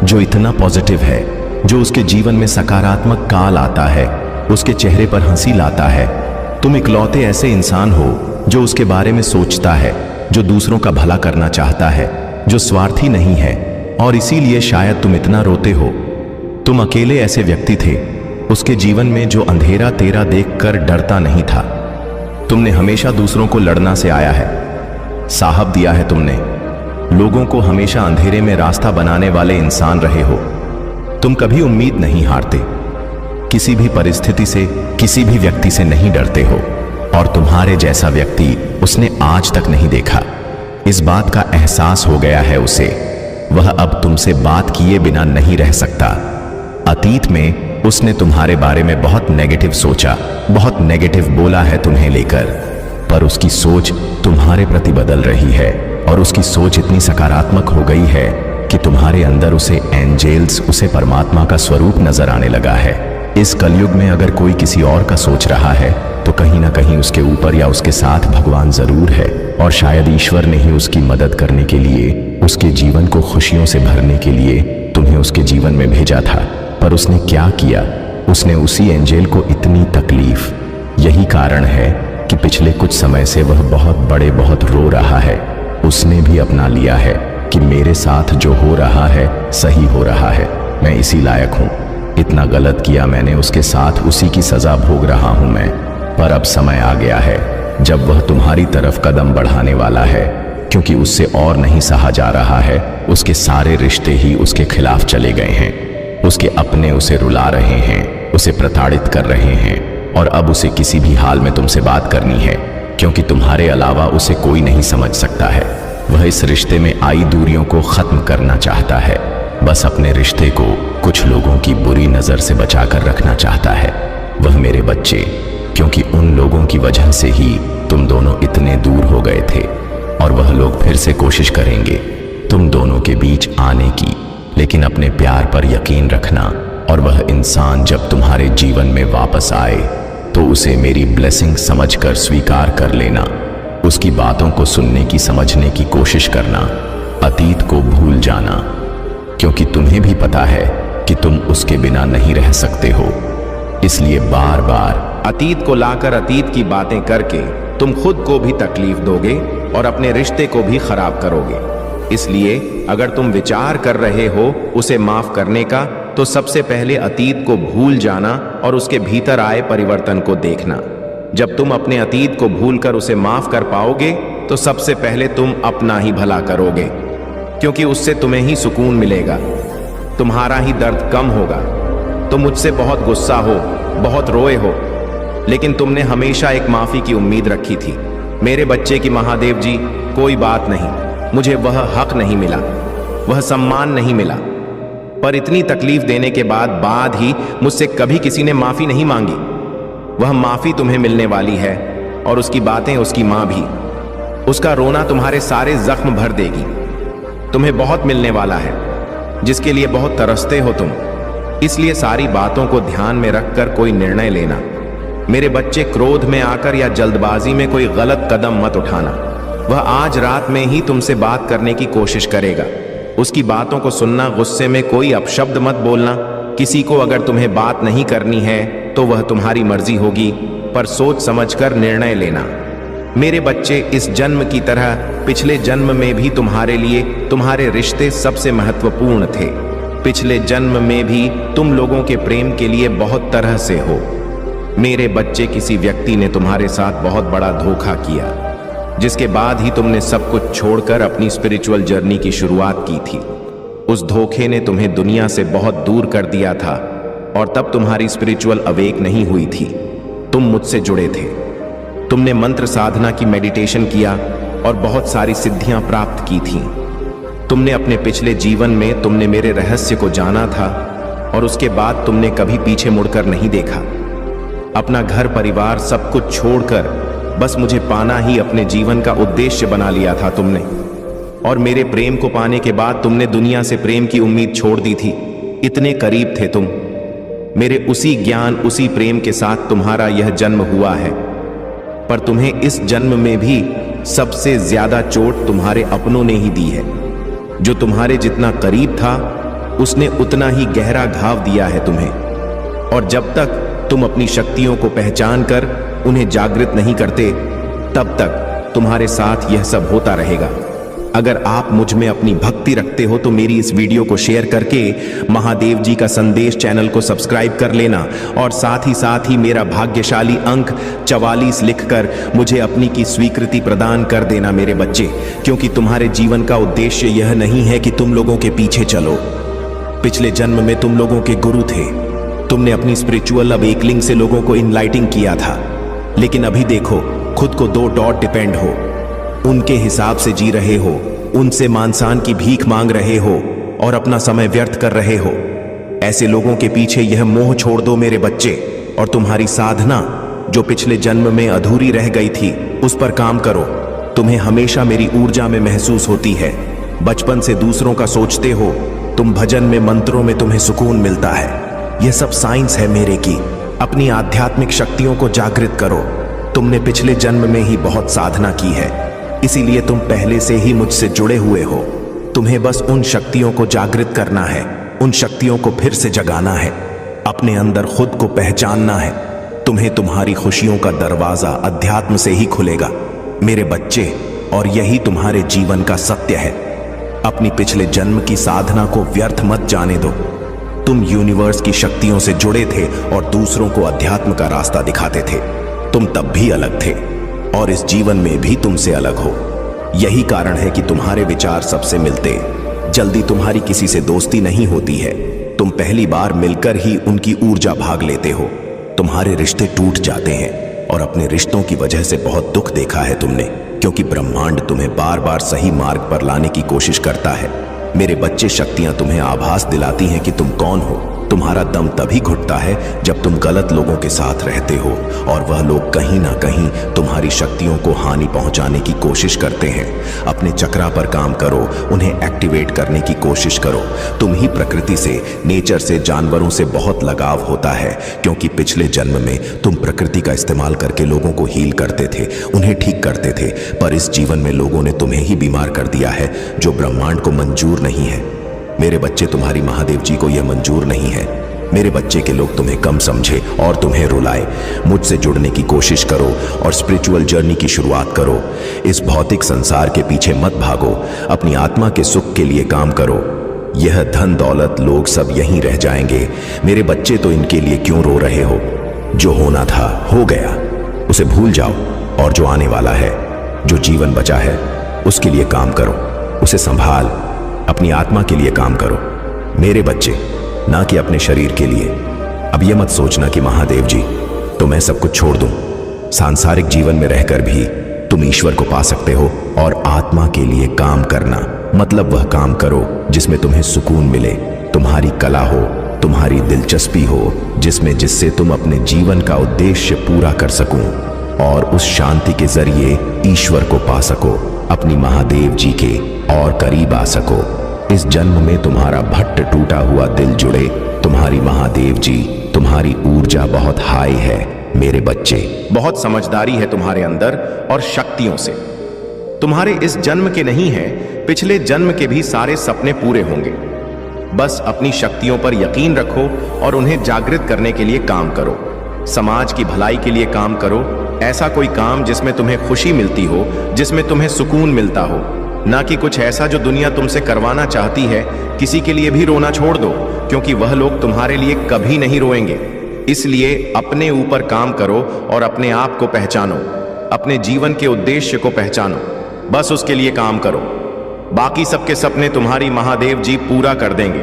जो इतना पॉजिटिव है, जो उसके जीवन में सकारात्मक काल आता है, उसके चेहरे पर हंसी लाता है। तुम इकलौते ऐसे इंसान हो जो उसके बारे में सोचता है, जो दूसरों का भला करना चाहता है, जो स्वार्थी नहीं है, और इसीलिए शायद तुम इतना रोते हो। तुम अकेले ऐसे व्यक्ति थे उसके जीवन में जो अंधेरा तेरा देखकर डरता नहीं था। तुमने हमेशा दूसरों को लड़ना से आया है, साहब दिया है तुमने। लोगों को हमेशा अंधेरे में रास्ता बनाने वाले इंसान रहे हो। तुम कभी उम्मीद नहीं हारते, किसी भी परिस्थिति से, किसी भी व्यक्ति से नहीं डरते हो, और तुम्हारे जैसा व्यक्ति उसने आज तक नहीं देखा। इस बात का एहसास हो गया है उसे। वह अब तुमसे बात किए बिना नहीं रह सकता। अतीत में उसने तुम्हारे बारे में बहुत नेगेटिव सोचा, बहुत नेगेटिव बोला है तुम्हें लेकर, पर उसकी सोच तुम्हारे प्रति बदल रही है, और उसकी सोच इतनी सकारात्मक हो गई है कि तुम्हारे अंदर उसे एंजेल्स, उसे परमात्मा का स्वरूप नजर आने लगा है। इस कलयुग में अगर कोई किसी और का सोच रहा है तो कहीं ना कहीं उसके ऊपर या उसके साथ भगवान जरूर है, और शायद ईश्वर ने ही उसकी मदद करने के लिए, उसके जीवन को खुशियों से भरने के लिए तुम्हें उसके जीवन में भेजा था। पर उसने क्या किया? उसने उसी एंजेल को इतनी तकलीफ। यही कारण है कि पिछले कुछ समय से वह बहुत रो रहा है। उसने भी अपना लिया है कि मेरे साथ जो हो रहा है सही हो रहा है, मैं इसी लायक हूं। इतना गलत किया मैंने उसके साथ, उसी की सजा भोग रहा हूं मैं। पर अब समय आ गया है जब वह तुम्हारी तरफ कदम बढ़ाने वाला है, क्योंकि उससे और नहीं सहा जा रहा है। उसके सारे रिश्ते ही उसके खिलाफ चले गए हैं। उसके अपने उसे रुला रहे हैं, उसे प्रताड़ित कर रहे हैं, और अब उसे किसी भी हाल में तुमसे बात करनी है, क्योंकि तुम्हारे अलावा उसे कोई नहीं समझ सकता है। वह इस रिश्ते में आई दूरियों को खत्म करना चाहता है, बस अपने रिश्ते को कुछ लोगों की बुरी नजर से बचाकर रखना चाहता है। वह मेरे बच्चे, क्योंकि उन लोगों की वजह से ही तुम दोनों इतने दूर हो गए थे, और वह लोग फिर से कोशिश करेंगे तुम दोनों के बीच आने की। लेकिन अपने प्यार पर यकीन रखना, और वह इंसान जब तुम्हारे जीवन में वापस आए तो उसे मेरी ब्लेसिंग समझकर स्वीकार कर लेना। उसकी बातों को सुनने की, समझने की कोशिश करना, अतीत को भूल जाना, क्योंकि तुम्हें भी पता है कि तुम उसके बिना नहीं रह सकते हो। इसलिए बार बार अतीत को लाकर अतीत की बातें करके तुम खुद को भी तकलीफ दोगे और अपने रिश्ते को भी खराब करोगे। इसलिए अगर तुम विचार कर रहे हो उसे माफ करने का, तो सबसे पहले अतीत को भूल जाना और उसके भीतर आए परिवर्तन को देखना। जब तुम अपने अतीत को भूलकर उसे माफ कर पाओगे तो सबसे पहले तुम अपना ही भला करोगे, क्योंकि उससे तुम्हें ही सुकून मिलेगा, तुम्हारा ही दर्द कम होगा। तुम मुझसे बहुत गुस्सा हो, बहुत रोए हो, लेकिन तुमने हमेशा एक माफी की उम्मीद रखी थी। मेरे बच्चे की महादेव जी, कोई बात नहीं, मुझे वह हक नहीं मिला, वह सम्मान नहीं मिला, पर इतनी तकलीफ देने के बाद ही मुझसे कभी किसी ने माफी नहीं मांगी। वह माफी तुम्हें मिलने वाली है, और उसकी बातें उसकी मां भी। उसका रोना तुम्हारे सारे जख्म भर देगी। तुम्हें बहुत मिलने वाला है, जिसके लिए बहुत तरसते हो तुम। इसलिए सारी बातों को ध्यान में रखकर कोई निर्णय लेना। मेरे बच्चे, क्रोध में आकर या जल्दबाजी में कोई गलत कदम मत उठाना। वह आज रात में ही तुमसे बात करने की कोशिश करेगा। उसकी बातों को सुनना, गुस्से में कोई अपशब्द मत बोलना। किसी को अगर तुम्हें बात नहीं करनी है तो वह तुम्हारी मर्जी होगी, पर सोच समझकर निर्णय लेना। मेरे बच्चे, इस जन्म की तरह पिछले जन्म में भी तुम्हारे लिए तुम्हारे रिश्ते सबसे महत्वपूर्ण थे। पिछले जन्म में भी तुम लोगों के प्रेम के लिए बहुत तरह से हो। मेरे बच्चे, किसी व्यक्ति ने तुम्हारे साथ बहुत बड़ा धोखा किया, जिसके बाद ही तुमने सब कुछ छोड़कर अपनी स्पिरिचुअल जर्नी की शुरुआत की थी। उस धोखे ने तुम्हें दुनिया से बहुत दूर कर दिया था, और तब तुम्हारी स्पिरिचुअल अवेक नहीं हुई थी। तुम मुझसे जुड़े थे, तुमने मंत्र साधना की मेडिटेशन किया और बहुत सारी सिद्धियां प्राप्त की थीं। तुमने अपने पिछले जीवन में तुमने मेरे रहस्य को जाना था और उसके बाद तुमने कभी पीछे मुड़कर नहीं देखा। अपना घर परिवार सब कुछ छोड़कर बस मुझे पाना ही अपने जीवन का उद्देश्य बना लिया था तुमने। और मेरे प्रेम को पाने के बाद तुमने दुनिया से प्रेम की उम्मीद छोड़ दी थी। इतने करीब थे तुम। मेरे उसी ज्ञान उसी प्रेम के साथ तुम्हारा यह जन्म हुआ है, पर तुम्हें इस जन्म में भी सबसे ज्यादा चोट तुम्हारे अपनों ने ही दी है। जो तुम्हारे जितना करीब था उसने उतना ही गहरा घाव दिया है तुम्हें। और जब तक तुम अपनी शक्तियों को पहचान कर उन्हें जागृत नहीं करते, तब तक तुम्हारे साथ यह सब होता रहेगा। अगर आप मुझ में अपनी भक्ति रखते हो तो मेरी इस वीडियो को शेयर करके महादेव जी का संदेश चैनल को सब्सक्राइब कर लेना और साथ ही मेरा भाग्यशाली अंक 44 लिखकर मुझे अपनी की स्वीकृति प्रदान कर देना मेरे बच्चे, क्योंकि तुम्हारे जीवन का उद्देश्य यह नहीं है कि तुम लोगों के पीछे चलो। पिछले जन्म में तुम लोगों के गुरु थे। तुमने अपनी स्पिरिचुअल अवेकलिंग से लोगों को इनलाइटिंग किया था, लेकिन अभी देखो खुद को 2 डॉट डिपेंड हो। उनके हिसाब से जी रहे हो, उनसे मानसान की भीख मांग रहे हो और अपना समय व्यर्थ कर रहे हो। ऐसे लोगों के पीछे यह मोह छोड़ दो मेरे बच्चे, और तुम्हारी साधना जो पिछले जन्म में अधूरी रह गई थी उस पर काम करो। तुम्हें हमेशा मेरी ऊर्जा में महसूस होती है। बचपन से दूसरों का सोचते हो। तुम भजन में मंत्रों में तुम्हें सुकून मिलता है। यह सब साइंस है मेरे की। अपनी आध्यात्मिक शक्तियों को जागृत करो। तुमने पिछले जन्म में ही बहुत साधना की है, इसीलिए तुम पहले से ही मुझसे जुड़े हुए हो। तुम्हें बस उन शक्तियों को जागृत करना है, उन शक्तियों को फिर से जगाना है, अपने अंदर खुद को पहचानना है। तुम्हें तुम्हारी खुशियों का दरवाजा अध्यात्म से ही खुलेगा मेरे बच्चे, और यही तुम्हारे जीवन का सत्य है। अपनी पिछले जन्म की साधना को व्यर्थ मत जाने दो। तुम यूनिवर्स की शक्तियों से जुड़े थे और दूसरों को अध्यात्म का रास्ता दिखाते थे। तुम तब भी अलग थे और इस जीवन में भी तुमसे अलग हो। यही कारण है कि तुम्हारे विचार सबसे मिलते। जल्दी तुम्हारी किसी से दोस्ती नहीं होती है। तुम पहली बार मिलकर ही उनकी ऊर्जा भाग लेते हो। तुम्हारे रिश्ते टूट जाते हैं और अपने रिश्तों की वजह से बहुत दुख देखा है तुमने, क्योंकि ब्रह्मांड तुम्हें बार बार सही मार्ग पर लाने की कोशिश करता है। मेरे बच्चे, शक्तियां तुम्हें आभास दिलाती हैं कि तुम कौन हो। तुम्हारा दम तभी घुटता है जब तुम गलत लोगों के साथ रहते हो, और वह लोग कहीं ना कहीं तुम्हारी शक्तियों को हानि पहुंचाने की कोशिश करते हैं। अपने चक्रा पर काम करो, उन्हें एक्टिवेट करने की कोशिश करो। तुम ही प्रकृति से, नेचर से, जानवरों से बहुत लगाव होता है, क्योंकि पिछले जन्म में तुम प्रकृति का इस्तेमाल करके लोगों को हील करते थे, उन्हें ठीक करते थे। पर इस जीवन में लोगों ने तुम्हें ही बीमार कर दिया है, जो ब्रह्मांड को मंजूर नहीं है। मेरे बच्चे, तुम्हारी महादेव जी को यह मंजूर नहीं है। मेरे बच्चे के लोग तुम्हें कम समझे और तुम्हें रुलाए। मुझसे जुड़ने की कोशिश करो और स्पिरिचुअल जर्नी की शुरुआत करो। इस भौतिक संसार के पीछे मत भागो, अपनी आत्मा के सुख के लिए काम करो। यह धन दौलत लोग सब यहीं रह जाएंगे। मेरे बच्चे, तो इनके लिए क्यों रो रहे हो? जो होना था हो गया, उसे भूल जाओ, और जो आने वाला है, जो जीवन बचा है, उसके लिए काम करो। उसे संभाल, अपनी आत्मा के लिए काम करो मेरे बच्चे, ना कि अपने शरीर के लिए। अब यह मत सोचना कि महादेव जी तो मैं सब कुछ छोड़ दूं। सांसारिक जीवन में रहकर भी तुम ईश्वर को पा सकते हो, और आत्मा के लिए काम करना मतलब वह काम करो जिसमें तुम्हें सुकून मिले, तुम्हारी कला हो, तुम्हारी दिलचस्पी हो, जिससे तुम अपने जीवन का उद्देश्य पूरा कर सको और उस शांति के जरिए ईश्वर को पा सको, अपनी महादेव जी के और करीब आ सको। इस जन्म में तुम्हारा भट्ट टूटा हुआ दिल जुड़े। तुम्हारी महादेव जी, तुम्हारी ऊर्जा बहुत हाई है मेरे बच्चे। बहुत समझदारी है तुम्हारे अंदर और शक्तियों से। तुम्हारे इस जन्म के नहीं है, पिछले जन्म के भी सारे सपने पूरे होंगे। बस अपनी शक्तियों पर यकीन रखो और उन्हें जागृत करने के लिए काम करो। समाज की भलाई के लिए काम करो। ऐसा कोई काम जिसमें तुम्हें खुशी मिलती हो, जिसमें तुम्हें सुकून मिलता हो, ना कि कुछ ऐसा जो दुनिया तुमसे करवाना चाहती है। किसी के लिए भी रोना छोड़ दो, क्योंकि वह लोग तुम्हारे लिए कभी नहीं रोएंगे। इसलिए अपने ऊपर काम करो और अपने आप को पहचानो, अपने जीवन के उद्देश्य को पहचानो। बस उसके लिए काम करो। बाकी सबके सपने तुम्हारी महादेव जी पूरा कर देंगे।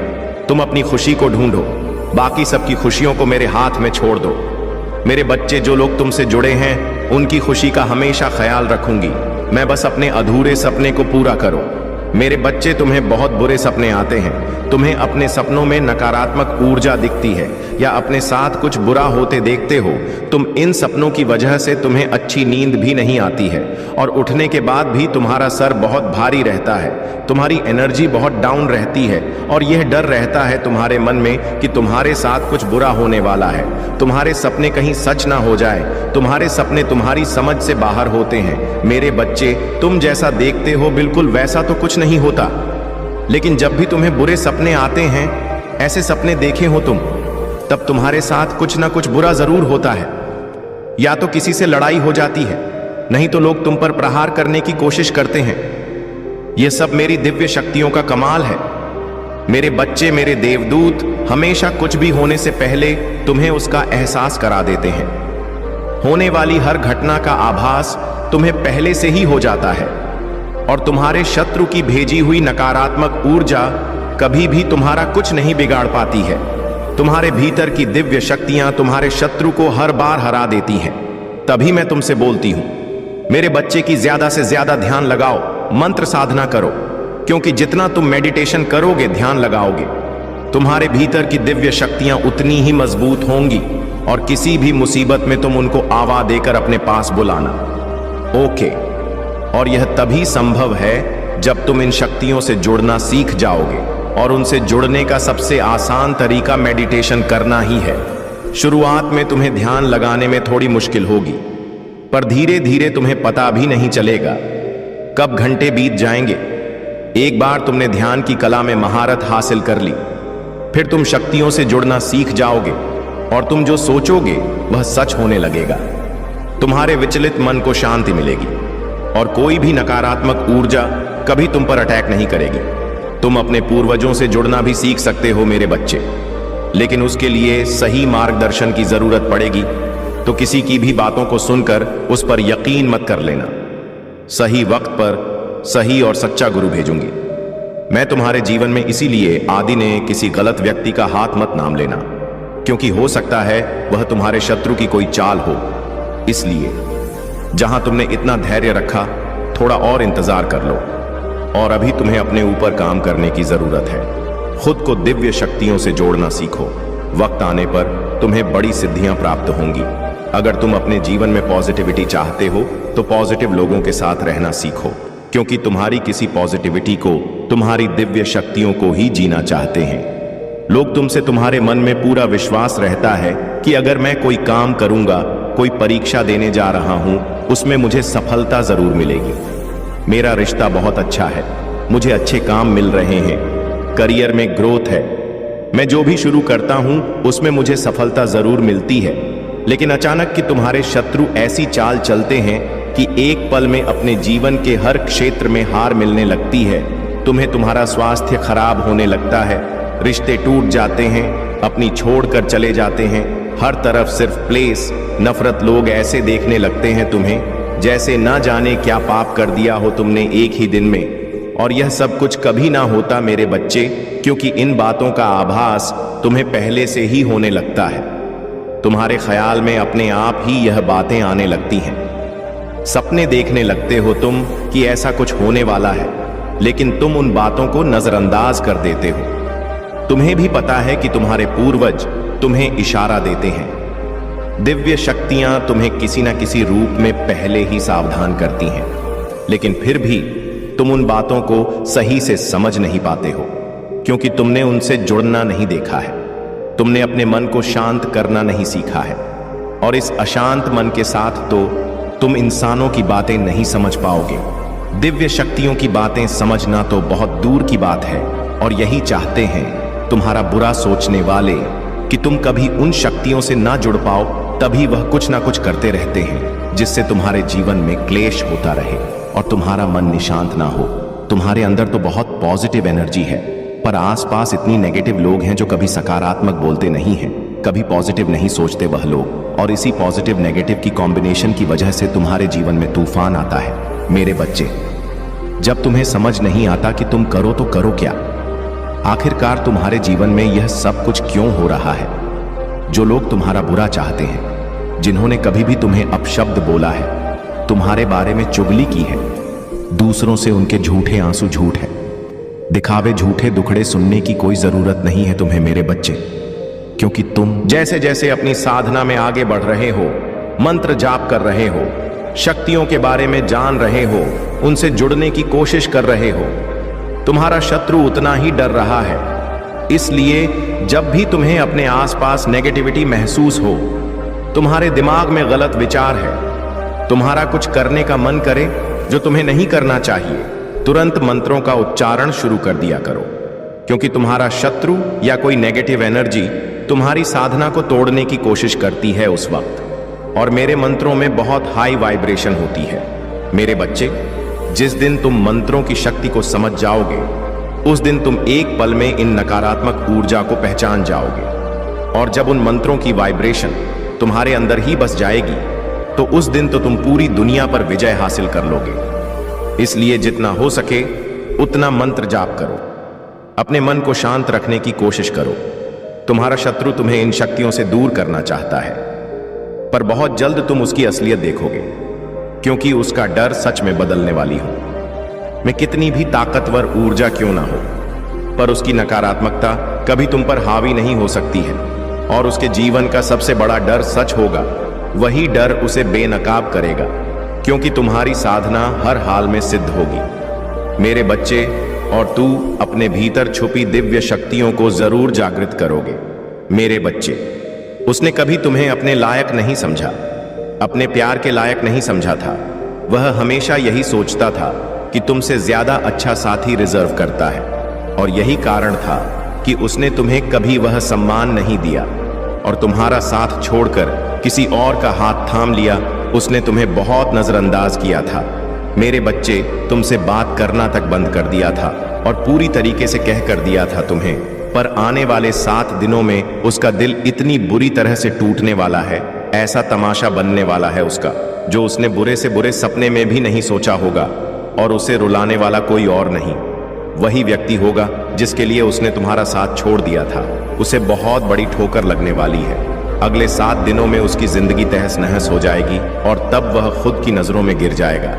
तुम अपनी खुशी को ढूंढो, बाकी सबकी खुशियों को मेरे हाथ में छोड़ दो। मेरे बच्चे, जो लोग तुमसे जुड़े हैं उनकी खुशी का हमेशा ख्याल रखूंगी। मैं बस अपने अधूरे सपने को पूरा करो। मेरे बच्चे, तुम्हें बहुत बुरे सपने आते हैं। तुम्हें अपने सपनों में नकारात्मक ऊर्जा दिखती है या अपने साथ कुछ बुरा होते देखते हो। तुम इन सपनों की वजह से तुम्हें अच्छी नींद भी नहीं आती है और उठने के बाद भी तुम्हारा सर बहुत भारी रहता है। तुम्हारी एनर्जी बहुत डाउन रहती है और यह डर रहता है तुम्हारे मन में कि तुम्हारे साथ कुछ बुरा होने वाला है। तुम्हारे सपने कहीं सच ना हो जाए। तुम्हारे सपने तुम्हारी समझ से बाहर होते हैं। मेरे बच्चे, तुम जैसा देखते हो बिल्कुल वैसा तो कुछ नहीं होता, लेकिन जब भी तुम्हें बुरे सपने आते हैं, ऐसे सपने देखे हो तुम, तब तुम्हारे साथ कुछ ना कुछ बुरा जरूर होता है। या तो किसी से लड़ाई हो जाती है, नहीं तो लोग तुम पर प्रहार करने की कोशिश करते हैं। यह सब मेरी दिव्य शक्तियों का कमाल है। मेरे बच्चे, मेरे देवदूत हमेशा कुछ भी होने से पहले तुम्हें उसका एहसास करा देते हैं। होने वाली हर घटना का आभास तुम्हें पहले से ही हो जाता है और तुम्हारे शत्रु की भेजी हुई नकारात्मक ऊर्जा कभी भी तुम्हारा कुछ नहीं बिगाड़ पाती है। तुम्हारे भीतर की दिव्य शक्तियां तुम्हारे शत्रु को हर बार हरा देती हैं। तभी मैं तुमसे बोलती हूं, मेरे बच्चे की ज्यादा से ज्यादा ध्यान लगाओ, मंत्र साधना करो, क्योंकि जितना तुम मेडिटेशन करोगे, ध्यान लगाओगे, तुम्हारे भीतर की दिव्य शक्तियां उतनी ही मजबूत होंगी और किसी भी मुसीबत में तुम उनको आवा देकर अपने पास बुलाना। ओके। और यह तभी संभव है जब तुम इन शक्तियों से जुड़ना सीख जाओगे, और उनसे जुड़ने का सबसे आसान तरीका मेडिटेशन करना ही है। शुरुआत में तुम्हें ध्यान लगाने में थोड़ी मुश्किल होगी, पर धीरे धीरे तुम्हें पता भी नहीं चलेगा कब घंटे बीत जाएंगे। एक बार तुमने ध्यान की कला में महारत हासिल कर ली, फिर तुम शक्तियों से जुड़ना सीख जाओगे और तुम जो सोचोगे वह सच होने लगेगा। तुम्हारे विचलित मन को शांति मिलेगी और कोई भी नकारात्मक ऊर्जा कभी तुम पर अटैक नहीं करेगी। तुम अपने पूर्वजों से जुड़ना भी सीख सकते हो मेरे बच्चे, लेकिन उसके लिए सही मार्गदर्शन की जरूरत पड़ेगी। तो किसी की भी बातों को सुनकर उस पर यकीन मत कर लेना। सही वक्त पर सही और सच्चा गुरु भेजूंगी मैं तुम्हारे जीवन में। इसीलिए आदि ने किसी गलत व्यक्ति का हाथ मत नाम लेना, क्योंकि हो सकता है वह तुम्हारे शत्रु की कोई चाल हो। इसलिए जहां तुमने इतना धैर्य रखा, थोड़ा और इंतजार कर लो। और अभी तुम्हें अपने ऊपर काम करने की जरूरत है। खुद को दिव्य शक्तियों से जोड़ना सीखो। वक्त आने पर तुम्हें बड़ी सिद्धियां प्राप्त होंगी। अगर तुम अपने जीवन में पॉजिटिविटी चाहते हो तो पॉजिटिव लोगों के साथ रहना सीखो, क्योंकि तुम्हारी किसी पॉजिटिविटी को तुम्हारी दिव्य शक्तियों को ही जीना चाहते हैं। लोग तुमसे, तुम्हारे मन में पूरा विश्वास रहता है कि अगर मैं कोई काम करूंगा, कोई परीक्षा देने जा रहा हूं, उसमें मुझे सफलता जरूर मिलेगी। मेरा रिश्ता बहुत अच्छा है, मुझे अच्छे काम मिल रहे हैं, करियर में ग्रोथ है, मैं जो भी शुरू करता हूं उसमें मुझे सफलता जरूर मिलती है। लेकिन अचानक कि तुम्हारे शत्रु ऐसी चाल चलते हैं कि एक पल में अपने जीवन के हर क्षेत्र में हार मिलने लगती है। तुम्हें तुम्हारा स्वास्थ्य खराब होने लगता है, रिश्ते टूट जाते हैं, अपनी छोड़कर चले जाते हैं, हर तरफ सिर्फ प्लेस, नफरत। लोग ऐसे देखने लगते हैं तुम्हें जैसे ना जाने क्या पाप कर दिया हो तुमने एक ही दिन में। और यह सब कुछ कभी ना होता मेरे बच्चे, क्योंकि इन बातों का आभास तुम्हें पहले से ही होने लगता है। तुम्हारे ख्याल में अपने आप ही यह बातें आने लगती हैं। सपने देखने लगते हो तुम कि ऐसा कुछ होने वाला है, लेकिन तुम उन बातों को नजरअंदाज कर देते हो। तुम्हें भी पता है कि तुम्हारे पूर्वज तुम्हें इशारा देते हैं। दिव्य शक्तियां तुम्हें किसी न किसी रूप में पहले ही सावधान करती हैं, लेकिन फिर भी तुम उन बातों को सही से समझ नहीं पाते हो, क्योंकि तुमने उनसे जुड़ना नहीं देखा है। तुमने अपने मन को शांत करना नहीं सीखा है, और इस अशांत मन के साथ तो तुम इंसानों की बातें नहीं समझ पाओगे। दिव्य शक्तियों की बातें समझना तो बहुत दूर की बात है, और यही चाहते हैं तुम्हारा बुरा सोचने वाले कि तुम कभी उन शक्तियों से ना जुड़ पाओ। तभी वह कुछ ना कुछ करते रहते हैं जिससे तुम्हारे जीवन में क्लेश होता रहे और तुम्हारा मन निशांत ना हो। तुम्हारे अंदर तो बहुत पॉजिटिव एनर्जी है, पर आसपास इतनी नेगेटिव लोग हैं जो कभी सकारात्मक बोलते नहीं हैं, कभी पॉजिटिव नहीं सोचते वह लोग। और इसी पॉजिटिव नेगेटिव की कॉम्बिनेशन की वजह से तुम्हारे जीवन में तूफान आता है। मेरे बच्चे, जब तुम्हें समझ नहीं आता कि तुम करो तो करो क्या, आखिरकार तुम्हारे जीवन में यह सब कुछ क्यों हो रहा है। जो लोग तुम्हारा बुरा चाहते हैं, जिन्होंने कभी भी तुम्हें अपशब्द बोला है, तुम्हारे बारे में चुगली की है। दूसरों से उनके झूठे आंसू झूठ है। दिखावे झूठे दुखड़े सुनने की कोई जरूरत नहीं है तुम्हें मेरे बच्चे, क्योंकि तुम जैसे जैसे अपनी साधना में आगे बढ़ रहे हो, मंत्र जाप कर रहे हो, शक्तियों के बारे में जान रहे हो, उनसे जुड़ने की कोशिश कर रहे हो, तुम्हारा शत्रु उतना ही डर रहा है। इसलिए जब भी तुम्हें अपने आसपास नेगेटिविटी महसूस हो, तुम्हारे दिमाग में गलत विचार है, तुम्हारा कुछ करने का मन करे जो तुम्हें नहीं करना चाहिए, तुरंत मंत्रों का उच्चारण शुरू कर दिया करो, क्योंकि तुम्हारा शत्रु या कोई नेगेटिव एनर्जी तुम्हारी साधना को तोड़ने की कोशिश करती है उस वक्त। और मेरे मंत्रों में बहुत हाई वाइब्रेशन होती है। मेरे बच्चे, जिस दिन तुम मंत्रों की शक्ति को समझ जाओगे, उस दिन तुम एक पल में इन नकारात्मक ऊर्जा को पहचान जाओगे। और जब उन मंत्रों की वाइब्रेशन तुम्हारे अंदर ही बस जाएगी, तो उस दिन तो तुम पूरी दुनिया पर विजय हासिल कर लोगे। इसलिए जितना हो सके उतना मंत्र जाप करो, अपने मन को शांत रखने की कोशिश करो। तुम्हारा शत्रु तुम्हें इन शक्तियों से दूर करना चाहता है, पर बहुत जल्द तुम उसकी असलियत देखोगे, क्योंकि उसका डर सच में बदलने वाली हूं। मैं कितनी भी ताकतवर ऊर्जा क्यों ना हो, पर उसकी नकारात्मकता कभी तुम पर हावी नहीं हो सकती है। और उसके जीवन का सबसे बड़ा डर सच होगा, वही डर उसे बेनकाब करेगा, क्योंकि तुम्हारी साधना हर हाल में सिद्ध होगी। मेरे बच्चे, और तू अपने भीतर छुपी दिव्य शक्तियों को जरूर जागृत करोगे। मेरे बच्चे, उसने कभी तुम्हें अपने लायक नहीं समझा, अपने प्यार के लायक नहीं समझा था। वह हमेशा यही सोचता था कि तुमसे ज्यादा अच्छा साथी रिजर्व करता है, और यही कारण था कि उसने तुम्हें कभी वह सम्मान नहीं दिया और तुम्हारा साथ छोड़कर किसी और का हाथ थाम लिया। उसने तुम्हें बहुत नजरअंदाज किया था। मेरे बच्चे, तुमसे बात करना तक बंद कर दिया था और पूरी तरीके से कह कर दिया था तुम्हें। पर आने वाले 7 दिनों में उसका दिल इतनी बुरी तरह से टूटने वाला है, ऐसा तमाशा बनने वाला है उसका, जो उसने बुरे से बुरे सपने में भी नहीं सोचा होगा। और उसे रुलाने वाला कोई और नहीं, वही व्यक्ति होगा जिसके लिए उसने तुम्हारा साथ छोड़ दिया था। उसे बहुत बड़ी ठोकर लगने वाली है। अगले 7 दिनों में उसकी जिंदगी तहस नहस हो जाएगी और तब वह खुद की नजरों में गिर जाएगा।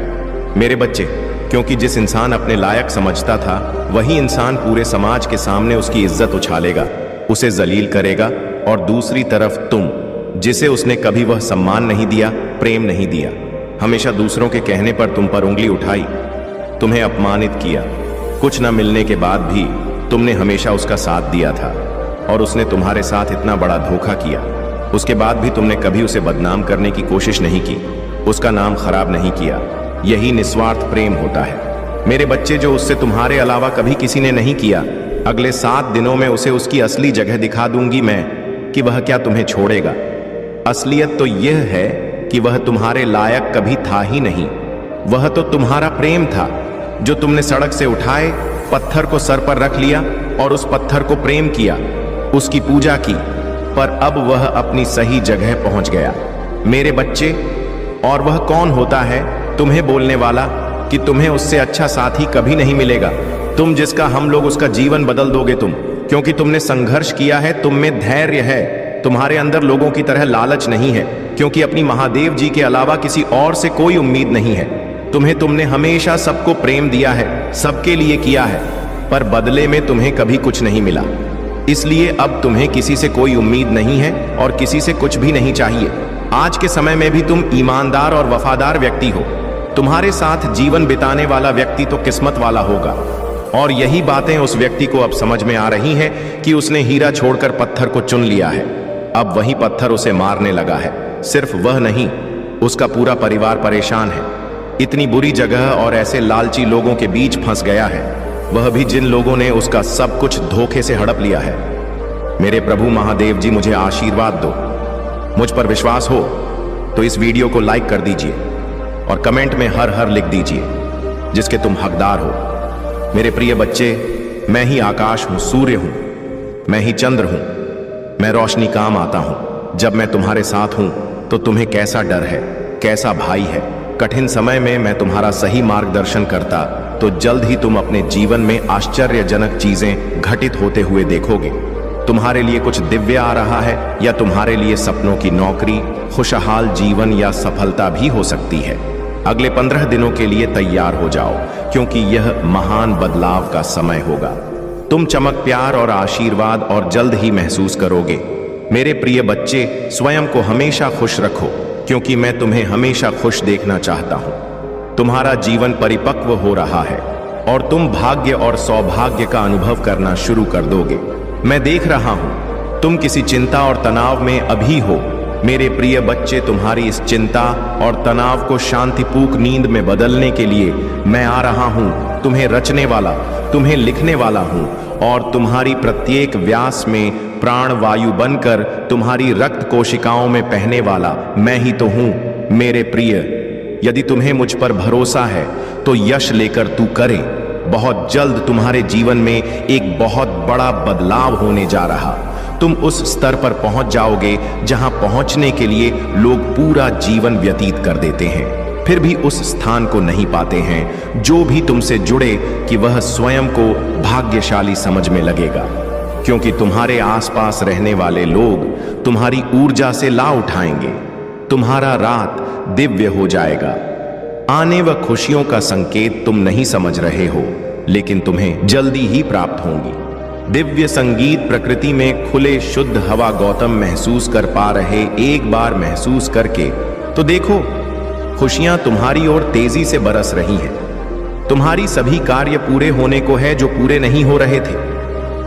मेरे बच्चे, क्योंकि जिस इंसान अपने लायक समझता था, वही इंसान पूरे समाज के सामने उसकी इज्जत उछालेगा, उसे जलील करेगा। और दूसरी तरफ तुम, जिसे उसने कभी वह सम्मान नहीं दिया, प्रेम नहीं दिया, हमेशा दूसरों के कहने पर तुम पर उंगली उठाई, तुम्हें अपमानित किया, कुछ न मिलने के बाद भी तुमने हमेशा उसका साथ दिया था, और उसने तुम्हारे साथ इतना बड़ा धोखा किया, उसके बाद भी तुमने कभी उसे बदनाम करने की कोशिश नहीं की, उसका नाम खराब नहीं किया। यही निस्वार्थ प्रेम होता है। मेरे बच्चे, जो उससे तुम्हारे अलावा कभी किसी ने नहीं किया, अगले 7 दिनों में उसे उसकी असली जगह दिखा दूंगी मैं, कि वह क्या तुम्हें छोड़ेगा। असलियत तो यह है कि वह तुम्हारे लायक कभी था ही नहीं। वह तो तुम्हारा प्रेम था, जो तुमने सड़क से उठाए, पत्थर को सर पर रख लिया और उस पत्थर को प्रेम किया, उसकी पूजा की। पर अब वह अपनी सही जगह पहुंच गया। मेरे बच्चे, और वह कौन होता है तुम्हें बोलने वाला कि तुम्हें उससे अच्छा साथी कभी नहीं मिलेगा? तुम जिसका हम लोग उसका जीवन बदल दोगे तुम, क्योंकि तुमने संघर्ष किया है, तुम में धैर्य है, तुम्हारे अंदर लोगों की तरह लालच नहीं है, क्योंकि अपनी महादेव जी के अलावा किसी और से कोई उम्मीद नहीं है। तुमने हमेशा सबको प्रेम दिया है, सबके लिए किया है, पर बदले में तुम्हें कभी कुछ नहीं मिला। इसलिए अब तुम्हें किसी से कोई उम्मीद नहीं है और किसी से कुछ भी नहीं चाहिए। आज के समय में भी तुम ईमानदार और वफादार व्यक्ति हो। तुम्हारे साथ जीवन बिताने वाला व्यक्ति तो किस्मत वाला होगा। और यही बातें उस व्यक्ति को अब समझ में आ रही हैं कि उसने हीरा छोड़कर पत्थर को चुन लिया है। अब वही पत्थर उसे मारने लगा है। सिर्फ वह नहीं, उसका पूरा परिवार परेशान है। इतनी बुरी जगह और ऐसे लालची लोगों के बीच फंस गया है, वह भी जिन लोगों ने उसका सब कुछ धोखे से हड़प लिया है। मेरे प्रभु महादेव जी, मुझे आशीर्वाद दो। मुझ पर विश्वास हो तो इस वीडियो को लाइक कर दीजिए और कमेंट में हर हर लिख दीजिए, जिसके तुम हकदार हो। मेरे प्रिय बच्चे, मैं ही आकाश हूं, सूर्य हूं, मैं ही चंद्र हूं, मैं रोशनी काम आता हूं। जब मैं तुम्हारे साथ हूं तो तुम्हें कैसा डर है, कैसा भाई है। कठिन समय में मैं तुम्हारा सही मार्गदर्शन करता तो जल्द ही तुम अपने जीवन में आश्चर्यजनक चीजें घटित होते हुए देखोगे। तुम्हारे लिए कुछ दिव्य आ रहा है, या तुम्हारे लिए सपनों की नौकरी, खुशहाल जीवन या सफलता भी हो सकती है। अगले 15 दिनों के लिए तैयार हो जाओ, क्योंकि यह महान बदलाव का समय होगा। तुम चमक, प्यार और आशीर्वाद और जल्द ही महसूस करोगे। मेरे प्रिय बच्चे, स्वयं को हमेशा खुश रखो, क्योंकि मैं तुम्हें हमेशा खुश देखना चाहता हूं। तुम्हारा जीवन परिपक्व हो रहा है और तुम भाग्य और सौभाग्य का अनुभव करना शुरू कर दोगे। मैं देख रहा हूं तुम किसी चिंता और तनाव में अभी हो। मेरे प्रिय बच्चे, तुम्हारी इस चिंता और तनाव को शांतिपूर्ण नींद में बदलने के लिए मैं आ रहा हूं। तुम्हें रचने वाला, तुम्हें लिखने वाला हूं और तुम्हारी प्रत्येक व्यास में प्राण वायु बनकर तुम्हारी रक्त कोशिकाओं में बहने वाला मैं ही तो हूं। मेरे प्रिय, यदि तुम्हें मुझ पर भरोसा है तो यश लेकर तू करे। बहुत जल्द तुम्हारे जीवन में एक बहुत बड़ा बदलाव होने जा रहा। तुम उस स्तर पर पहुंच जाओगे जहां पहुंचने के लिए लोग पूरा जीवन व्यतीत कर देते हैं, फिर भी उस स्थान को नहीं पाते हैं। जो भी तुमसे जुड़े कि वह स्वयं को भाग्यशाली समझ में लगेगा, क्योंकि तुम्हारे आसपास रहने वाले लोग तुम्हारी ऊर्जा से ला उठाएंगे। तुम्हारा रात दिव्य हो जाएगा। आने व खुशियों का संकेत तुम नहीं समझ रहे हो, लेकिन तुम्हें जल्दी ही प्राप्त होंगी। दिव्य संगीत प्रकृति में खुले शुद्ध हवा गौतम महसूस कर पा रहे। एक बार महसूस करके तो देखो, खुशियां तुम्हारी ओर तेजी से बरस रही हैं। तुम्हारी सभी कार्य पूरे होने को है जो पूरे नहीं हो रहे थे।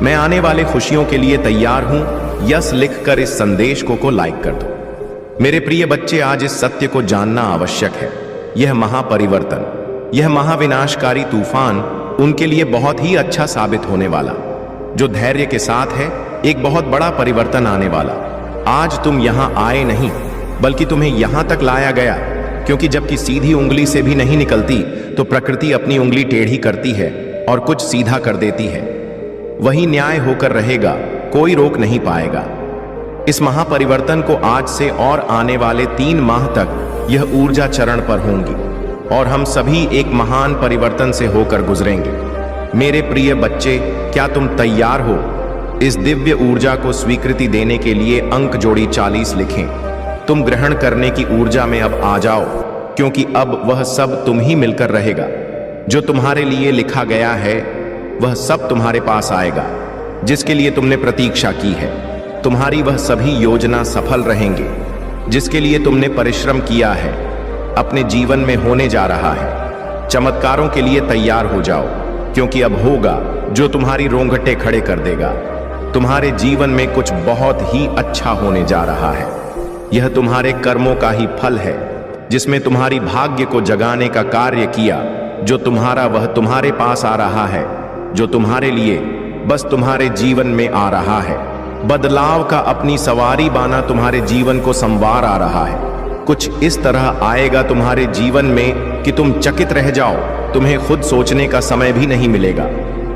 मैं आने वाले खुशियों के लिए तैयार हूं। यस लिखकर इस संदेश को लाइक कर दो। मेरे प्रिय बच्चे, आज इस सत्य को जानना आवश्यक है। यह महापरिवर्तन, यह महाविनाशकारी तूफान उनके लिए बहुत ही अच्छा साबित होने वाला, जो धैर्य के साथ है। एक बहुत बड़ा परिवर्तन आने वाला। आज तुम यहां आए नहीं, बल्कि तुम्हें यहां तक लाया गया, क्योंकि जबकि सीधी उंगली से भी नहीं निकलती तो प्रकृति अपनी उंगली टेढ़ी करती है और कुछ सीधा कर देती है। वही न्याय होकर रहेगा, कोई रोक नहीं पाएगा। इस महापरिवर्तन को आज से और आने वाले 3 माह तक यह ऊर्जा चरण पर होंगी और हम सभी एक महान परिवर्तन से होकर गुजरेंगे। मेरे प्रिय बच्चे, क्या तुम तैयार हो? इस दिव्य ऊर्जा को स्वीकृति देने के लिए अंक जोड़ी 40 लिखें। तुम ग्रहण करने की ऊर्जा में अब आ जाओ, क्योंकि अब वह सब तुम ही मिलकर रहेगा। जो तुम्हारे लिए लिखा गया है वह सब तुम्हारे पास आएगा, जिसके लिए तुमने प्रतीक्षा की है। तुम्हारी वह सभी योजना सफल रहेंगे जिसके लिए तुमने परिश्रम किया है, अपने जीवन में होने जा रहा है। चमत्कारों के लिए तैयार हो जाओ, क्योंकि अब होगा जो तुम्हारी रोंगटे खड़े कर देगा। तुम्हारे जीवन में कुछ बहुत ही अच्छा होने जा रहा है। यह तुम्हारे कर्मों का ही फल है, जिसमें तुम्हारी भाग्य को जगाने का कार्य किया। जो तुम्हारा वह तुम्हारे पास आ रहा है, जो तुम्हारे लिए बस तुम्हारे जीवन में आ रहा है। बदलाव का अपनी सवारी बाना तुम्हारे जीवन को संवार आ रहा है। कुछ इस तरह आएगा तुम्हारे जीवन में कि तुम चकित रह जाओ। तुम्हें खुद सोचने का समय भी नहीं मिलेगा।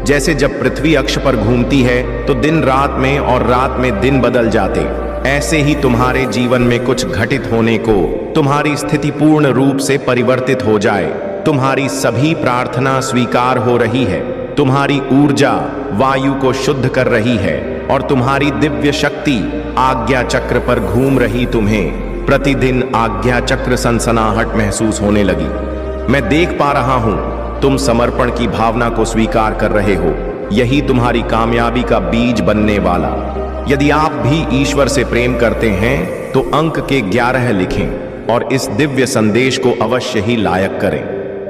जैसे जब पृथ्वी अक्ष पर घूमती है तो दिन रात में और रात में दिन बदल जाते, ऐसे ही तुम्हारे जीवन में कुछ घटित होने को तुम्हारी स्थिति पूर्ण रूप से परिवर्तित हो जाए। तुम्हारी सभी प्रार्थना स्वीकार हो रही है। तुम्हारी ऊर्जा वायु को शुद्ध कर रही है और तुम्हारी दिव्य शक्ति आज्ञा चक्र पर घूम रही। तुम्हें प्रतिदिन आज्ञा चक्र सनसनाहट महसूस होने लगी। मैं देख पा रहा हूं तुम समर्पण की भावना को स्वीकार कर रहे हो। यही तुम्हारी कामयाबी का बीज बनने वाला। यदि आप भी ईश्वर से प्रेम करते हैं तो अंक के 11 लिखें और इस दिव्य संदेश को अवश्य ही लायक करें।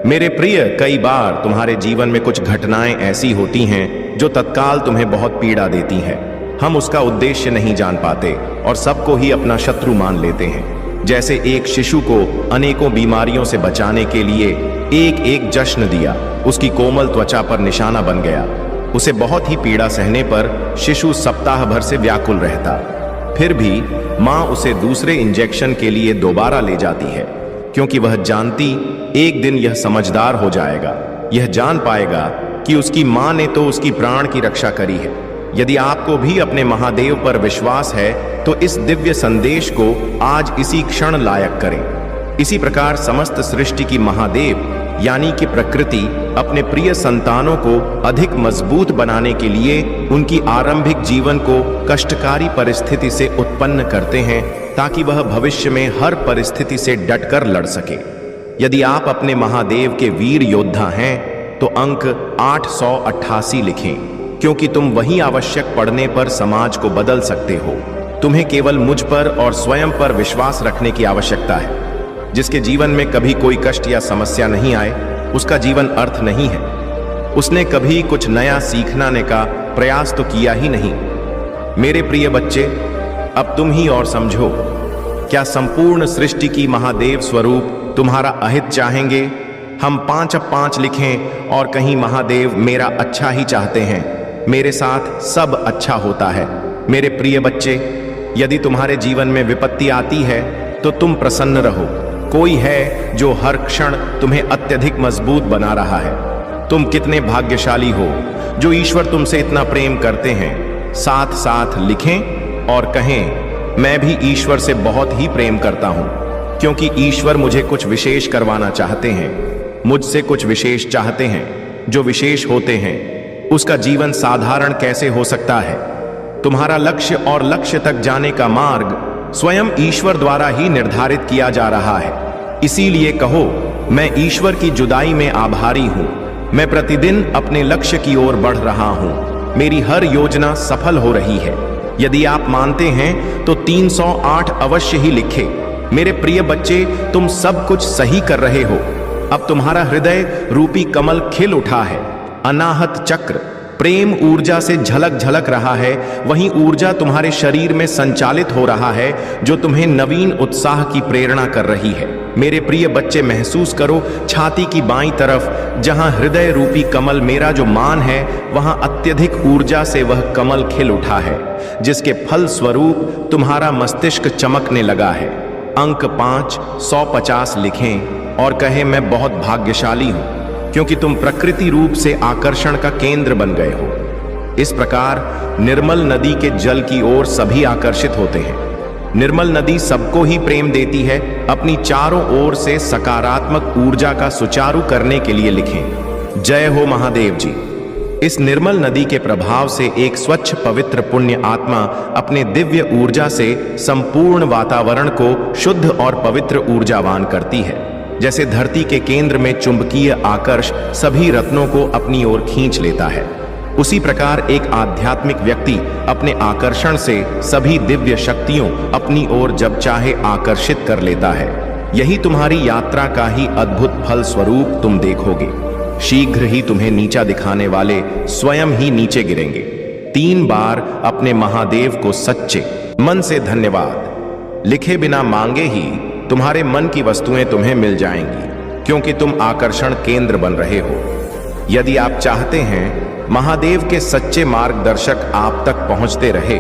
मेरे प्रिय, कई बार तुम्हारे जीवन में कुछ घटनाएं ऐसी होती हैं जो तत्काल तुम्हें बहुत पीड़ा देती हैं। हम उसका उद्देश्य नहीं जान पाते और सबको ही अपना शत्रु मान लेते हैं। जैसे एक शिशु को अनेकों बीमारियों से बचाने के लिए एक एक जश्न दिया, उसकी कोमल त्वचा पर निशाना बन गया। उसे बहुत ही पीड़ा सहने पर शिशु सप्ताह भर से व्याकुल रहता। फिर भी माँ उसे दूसरे इंजेक्शन के लिए दोबारा ले जाती है, क्योंकि वह जानती एक दिन यह समझदार हो जाएगा। यह जान पाएगा कि उसकी माँ ने तो उसकी प्राण की रक्षा करी है। यदि आपको भी अपने महादेव पर विश्वास है तो इस दिव्य संदेश को आज इसी क्षण लायक करें। इसी प्रकार समस्त सृष्टि की महादेव यानी कि प्रकृति अपने प्रिय संतानों को अधिक मजबूत बनाने के लिए उनकी आरंभिक जीवन को कष्टकारी परिस्थिति से उत्पन्न करते हैं, ताकि वह भविष्य में हर परिस्थिति से डटकर लड़ सके। यदि आप अपने महादेव के वीर योद्धा हैं तो अंक 888 लिखें, क्योंकि तुम वही आवश्यक पढ़ने पर समाज को बदल सकते हो। तुम्हें केवल मुझ पर और स्वयं पर विश्वास रखने की आवश्यकता है। जिसके जीवन में कभी कोई कष्ट या समस्या नहीं आए, उसका जीवन अर्थ नहीं है। उसने कभी कुछ नया सीखने का प्रयास तो किया ही नहीं। मेरे प्रिय बच्चे, अब तुम ही और समझो, क्या संपूर्ण सृष्टि की महादेव स्वरूप तुम्हारा अहित चाहेंगे? हम 5 लिखें और कहीं महादेव मेरा अच्छा ही चाहते हैं। मेरे साथ सब अच्छा होता है। मेरे प्रिय बच्चे, यदि तुम्हारे जीवन में विपत्ति आती है तो तुम प्रसन्न रहो। कोई है जो हर क्षण तुम्हें अत्यधिक मजबूत बना रहा है। तुम कितने भाग्यशाली हो जो ईश्वर तुमसे इतना प्रेम करते हैं। साथ साथ लिखें और कहें, मैं भी ईश्वर से बहुत ही प्रेम करता हूं, क्योंकि ईश्वर मुझे कुछ विशेष करवाना चाहते हैं। मुझसे कुछ विशेष चाहते हैं। जो विशेष होते हैं उसका जीवन साधारण कैसे हो सकता है? तुम्हारा लक्ष्य और लक्ष्य तक जाने का मार्ग स्वयं ईश्वर द्वारा ही निर्धारित किया जा रहा है। इसीलिए कहो, मैं ईश्वर की जुदाई में आभारी हूं। मैं प्रतिदिन अपने लक्ष्य की ओर बढ़ रहा हूं। मेरी हर योजना सफल हो रही है। यदि आप मानते हैं तो 308 अवश्य ही लिखे। मेरे प्रिय बच्चे, तुम सब कुछ सही कर रहे हो। अब तुम्हारा हृदय रूपी कमल खिल उठा है। अनाहत चक्र प्रेम ऊर्जा से झलक झलक रहा है। वही ऊर्जा तुम्हारे शरीर में संचालित हो रहा है, जो तुम्हें नवीन उत्साह की प्रेरणा कर रही है। मेरे प्रिय बच्चे, महसूस करो छाती की बाईं तरफ, जहां हृदय रूपी कमल मेरा जो मान है, वहां अत्यधिक ऊर्जा से वह कमल खिल उठा है, जिसके फल स्वरूप तुम्हारा मस्तिष्क चमकने लगा है। अंक 550 लिखें और कहें, मैं बहुत भाग्यशाली हूं, क्योंकि तुम प्रकृति रूप से आकर्षण का केंद्र बन गए हो। इस प्रकार निर्मल नदी के जल की ओर सभी आकर्षित होते हैं। निर्मल नदी सबको ही प्रेम देती है। अपनी चारों ओर से सकारात्मक ऊर्जा का सुचारू करने के लिए लिखें, जय हो महादेव जी। इस निर्मल नदी के प्रभाव से एक स्वच्छ पवित्र पुण्य आत्मा अपने दिव्य ऊर्जा से संपूर्ण वातावरण को शुद्ध और पवित्र ऊर्जावान करती है। जैसे धरती के केंद्र में चुंबकीय आकर्ष सभी रत्नों को अपनी ओर खींच लेता है, उसी प्रकार एक आध्यात्मिक व्यक्ति अपने आकर्षण से सभी दिव्य शक्तियों अपनी ओर जब चाहे आकर्षित कर लेता है। यही तुम्हारी यात्रा का ही अद्भुत फल स्वरूप तुम देखोगे। शीघ्र ही तुम्हें नीचा दिखाने वाले स्वयं ही नीचे गिरेंगे। 3 बार अपने महादेव को सच्चे मन से धन्यवाद लिखे बिना मांगे ही तुम्हारे मन की वस्तुएं तुम्हें मिल जाएंगी, क्योंकि तुम आकर्षण केंद्र बन रहे हो। यदि आप चाहते हैं महादेव के सच्चे मार्गदर्शक आप तक पहुंचते रहे,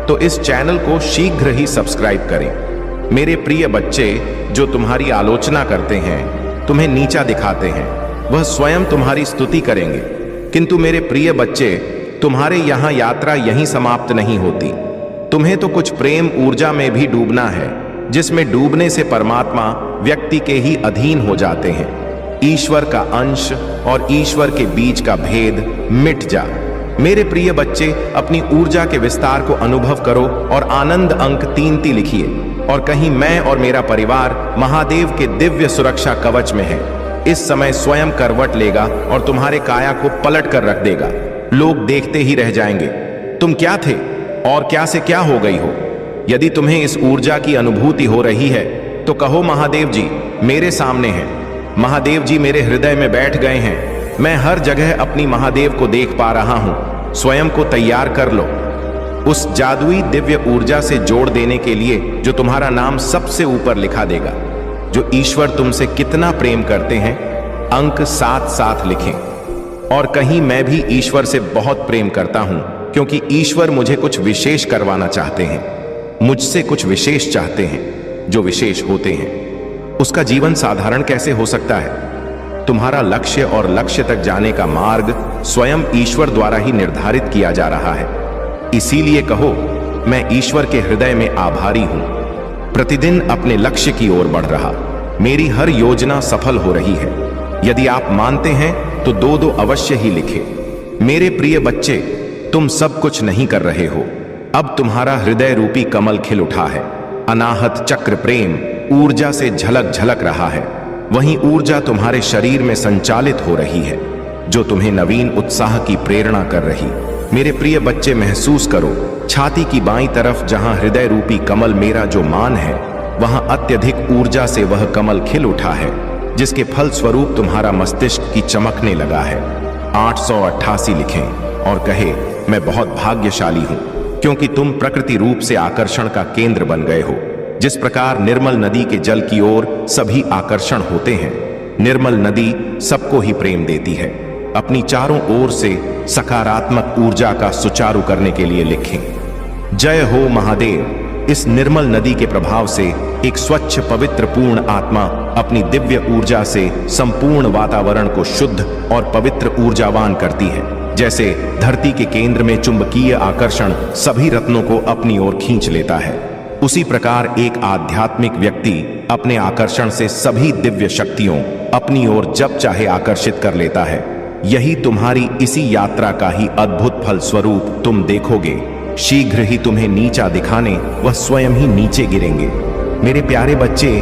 तो इस चैनल को शीघ्र ही सब्सक्राइब करें। मेरे प्रिय बच्चे, जो तुम्हारी आलोचना करते हैं, तुम्हें नीचा दिखाते हैं, वह स्वयं तुम्हारी स्तुति करेंगे। किंतु मेरे प्रिय बच्चे, तुम्हारे यहाँ यात्रा यहीं समाप्त नहीं होती। तुम्हें तो कुछ प्रेम ऊर्जा में भी डूबना है, जिसमें डूबने से परमात्मा व्यक्ति के ही अधीन हो जाते हैं। ईश्वर का अंश और ईश्वर के बीच का भेद मिट जा। मेरे प्रिय बच्चे, अपनी ऊर्जा के विस्तार को अनुभव करो और आनंद अंक 3 लिखिए और कहीं, मैं और मेरा परिवार महादेव के दिव्य सुरक्षा कवच में है। इस समय स्वयं करवट लेगा और तुम्हारे काया को पलट कर रख देगा। लोग देखते ही रह जाएंगे, तुम क्या थे और क्या से क्या हो गई हो। यदि तुम्हें इस ऊर्जा की अनुभूति हो रही है तो कहो, महादेव जी मेरे सामने हैं। महादेव जी मेरे हृदय में बैठ गए हैं। मैं हर जगह अपनी महादेव को देख पा रहा हूं। स्वयं को तैयार कर लो उस जादुई दिव्य ऊर्जा से जोड़ देने के लिए, जो तुम्हारा नाम सबसे ऊपर लिखा देगा। जो ईश्वर तुमसे कितना प्रेम करते हैं, अंक 7 लिखें और कहीं, मैं भी ईश्वर से बहुत प्रेम करता हूं, क्योंकि ईश्वर मुझे कुछ विशेष करवाना चाहते हैं। मुझसे कुछ विशेष चाहते हैं। जो विशेष होते हैं उसका जीवन साधारण कैसे हो सकता है? तुम्हारा लक्ष्य और लक्ष्य तक जाने का मार्ग स्वयं ईश्वर द्वारा ही निर्धारित किया जा रहा है। इसीलिए कहो, मैं ईश्वर के हृदय में आभारी हूं। प्रतिदिन अपने लक्ष्य की ओर बढ़ रहा, मेरी हर योजना सफल हो रही है। यदि आप मानते हैं तो दो दो अवश्य ही लिखें। मेरे प्रिय बच्चे, तुम सब कुछ नहीं कर रहे हो। अब तुम्हारा हृदय रूपी कमल खिल उठा है। अनाहत चक्र प्रेम ऊर्जा से झलक झलक रहा है। वही ऊर्जा तुम्हारे शरीर में संचालित हो रही है, जो तुम्हें नवीन उत्साह की प्रेरणा कर रही। मेरे प्रिय बच्चे, महसूस करो छाती की बाईं तरफ जहां हृदय रूपी कमल मेरा जो मान है, वहां अत्यधिक ऊर्जा से वह कमल खिल उठा है, जिसके फल स्वरूप तुम्हारा मस्तिष्क की चमकने लगा है। 888 लिखें और कहे, मैं बहुत भाग्यशाली हूं, क्योंकि तुम प्रकृति रूप से आकर्षण का केंद्र बन गए हो। जिस प्रकार निर्मल नदी के जल की ओर सभी आकर्षण होते हैं, निर्मल नदी सबको ही प्रेम देती है। अपनी चारों ओर से सकारात्मक ऊर्जा का सुचारू करने के लिए लिखें, जय हो महादेव। इस निर्मल नदी के प्रभाव से एक स्वच्छ पवित्र पूर्ण आत्मा अपनी दिव्य ऊर्जा से संपूर्ण वातावरण को शुद्ध और पवित्र ऊर्जावान करती है। जैसे धरती के केंद्र में चुंबकीय आकर्षण सभी रत्नों को अपनी ओर खींच लेता है, उसी प्रकार एक आध्यात्मिक व्यक्ति अपने आकर्षण से सभी दिव्य शक्तियों अपनी ओर जब चाहे आकर्षित कर लेता है। यही तुम्हारी इसी यात्रा का ही अद्भुत फल स्वरूप तुम देखोगे। शीघ्र ही तुम्हें नीचा दिखाने वह स्वयं ही नीचे गिरेंगे। मेरे प्यारे बच्चे,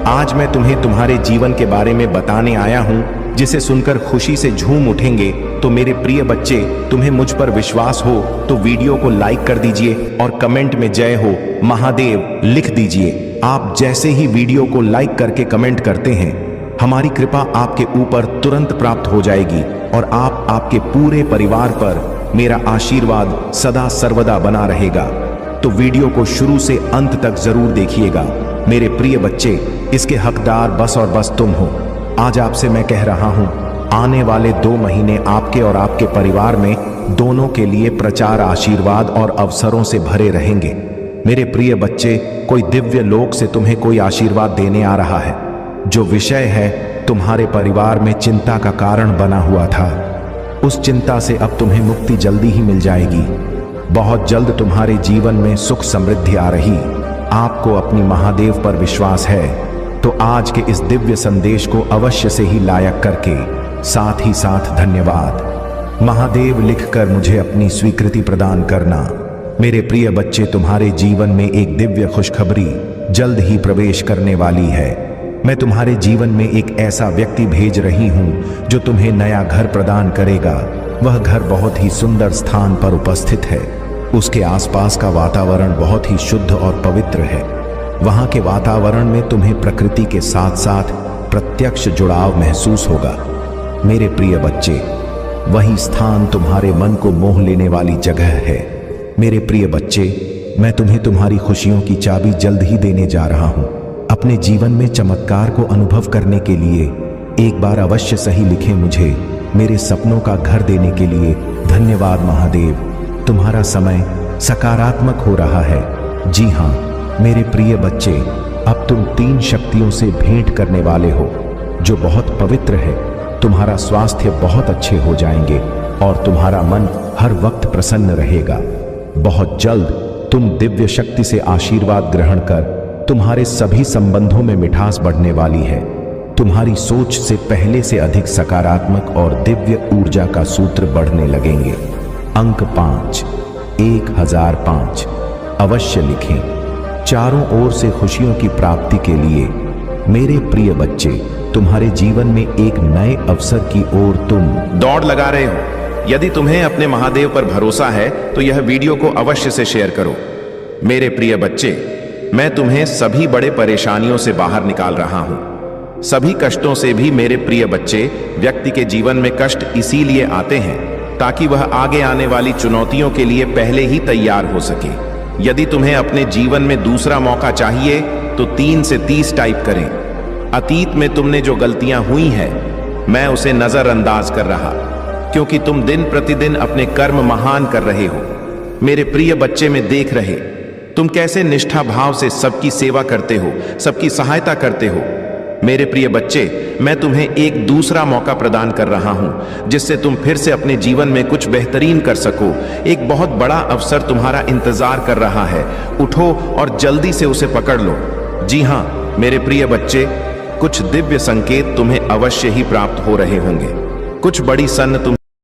आज मैं तुम्हें तुम्हारे जीवन के बारे में बताने आया हूं, जिसे सुनकर खुशी से झूम उठेंगे। तो मेरे प्रिय बच्चे, तुम्हें मुझ पर विश्वास हो तो वीडियो को लाइक कर दीजिए और कमेंट में जय हो महादेव लिख दीजिए। आप जैसे ही वीडियो को लाइक करके कमेंट करते हैं, हमारी कृपा आपके ऊपर तुरंत प्राप्त हो जाएगी और आपके पूरे परिवार पर मेरा आशीर्वाद सदा सर्वदा बना रहेगा। तो वीडियो को शुरू से अंत तक जरूर देखिएगा। मेरे प्रिय बच्चे, इसके हकदार बस और बस तुम हो। आज आपसे मैं कह रहा हूं, आने वाले 2 महीने आपके और आपके परिवार में दोनों के लिए प्रचार, आशीर्वाद और अवसरों से भरे रहेंगे। मेरे प्रिय बच्चे, कोई दिव्य लोक से तुम्हें कोई आशीर्वाद देने आ रहा है। जो विषय है तुम्हारे परिवार में चिंता का कारण बना हुआ था, उस चिंता से अब तुम्हें मुक्ति जल्दी ही मिल जाएगी। बहुत जल्द तुम्हारे जीवन में सुख समृद्धि आ रही। आपको अपनी महादेव पर विश्वास है तो आज के इस दिव्य संदेश को अवश्य से ही लायक करके साथ ही साथ धन्यवाद महादेव लिखकर मुझे अपनी स्वीकृति प्रदान करना। मेरे प्रिय बच्चे, तुम्हारे जीवन में एक दिव्य खुशखबरी जल्द ही प्रवेश करने वाली है। मैं तुम्हारे जीवन में एक ऐसा व्यक्ति भेज रही हूं जो तुम्हें नया घर प्रदान करेगा। वह घर बहुत ही सुंदर स्थान पर उपस्थित है। उसके आसपास का वातावरण बहुत ही शुद्ध और पवित्र है। वहां के वातावरण में तुम्हें प्रकृति के साथ साथ प्रत्यक्ष जुड़ाव महसूस होगा। मेरे प्रिय बच्चे, वही स्थान तुम्हारे मन को मोह लेने वाली जगह है। मेरे प्रिय बच्चे, मैं तुम्हें तुम्हारी खुशियों की चाबी जल्द ही देने जा रहा हूं। अपने जीवन में चमत्कार को अनुभव करने के लिए एक बार अवश्य सही लिखें मुझे। मेरे सपनों का घर देने के लिए धन्यवाद महादेव। तुम्हारा समय सकारात्मक हो रहा है। जी हाँ मेरे प्रिय बच्चे, अब तुम 3 शक्तियों से भेंट करने वाले हो जो बहुत पवित्र है। तुम्हारा स्वास्थ्य बहुत अच्छे हो जाएंगे और तुम्हारा मन हर वक्त प्रसन्न रहेगा। बहुत जल्द तुम दिव्य शक्ति से आशीर्वाद ग्रहण कर तुम्हारे सभी संबंधों में मिठास बढ़ने वाली है। तुम्हारी सोच से पहले से अधिक सकारात्मक और दिव्य ऊर्जा का सूत्र बढ़ने लगेंगे। अंक 5, 1005 अवश्य लिखें। चारों ओर से खुशियों की प्राप्ति के लिए मेरे प्रिय बच्चे, तुम्हारे जीवन में एक नए अवसर की ओर तुम दौड़ लगा रहे हो। यदि तुम्हें अपने महादेव पर भरोसा है तो यह वीडियो को अवश्य से शेयर करो। मेरे प्रिय बच्चे, मैं तुम्हें सभी बड़े परेशानियों से बाहर निकाल रहा हूं। सभी कष्टों से भी मेरे प्रिय बच्चे, व्यक्ति के जीवन में कष्ट इसीलिए आते हैं ताकि वह आगे आने वाली चुनौतियों के लिए पहले ही तैयार हो सके। यदि तुम्हें अपने जीवन में दूसरा मौका चाहिए तो 3 से 30 टाइप करें। अतीत में तुमने जो गलतियां हुई हैं, मैं उसे नजरअंदाज कर रहा, क्योंकि तुम दिन प्रतिदिन अपने कर्म महान कर रहे हो। मेरे प्रिय बच्चे, में देख रहे तुम कैसे निष्ठा भाव से सबकी सेवा करते हो, सबकी सहायता करते हो। मेरे प्रिय बच्चे, मैं तुम्हें एक दूसरा मौका प्रदान कर रहा हूं जिससे तुम फिर से अपने जीवन में कुछ बेहतरीन कर सको। एक बहुत बड़ा अवसर तुम्हारा इंतजार कर रहा है। उठो और जल्दी से उसे पकड़ लो। जी हां मेरे प्रिय बच्चे, कुछ दिव्य संकेत तुम्हें अवश्य ही प्राप्त हो रहे होंगे। कुछ बड़ी सन्न तुम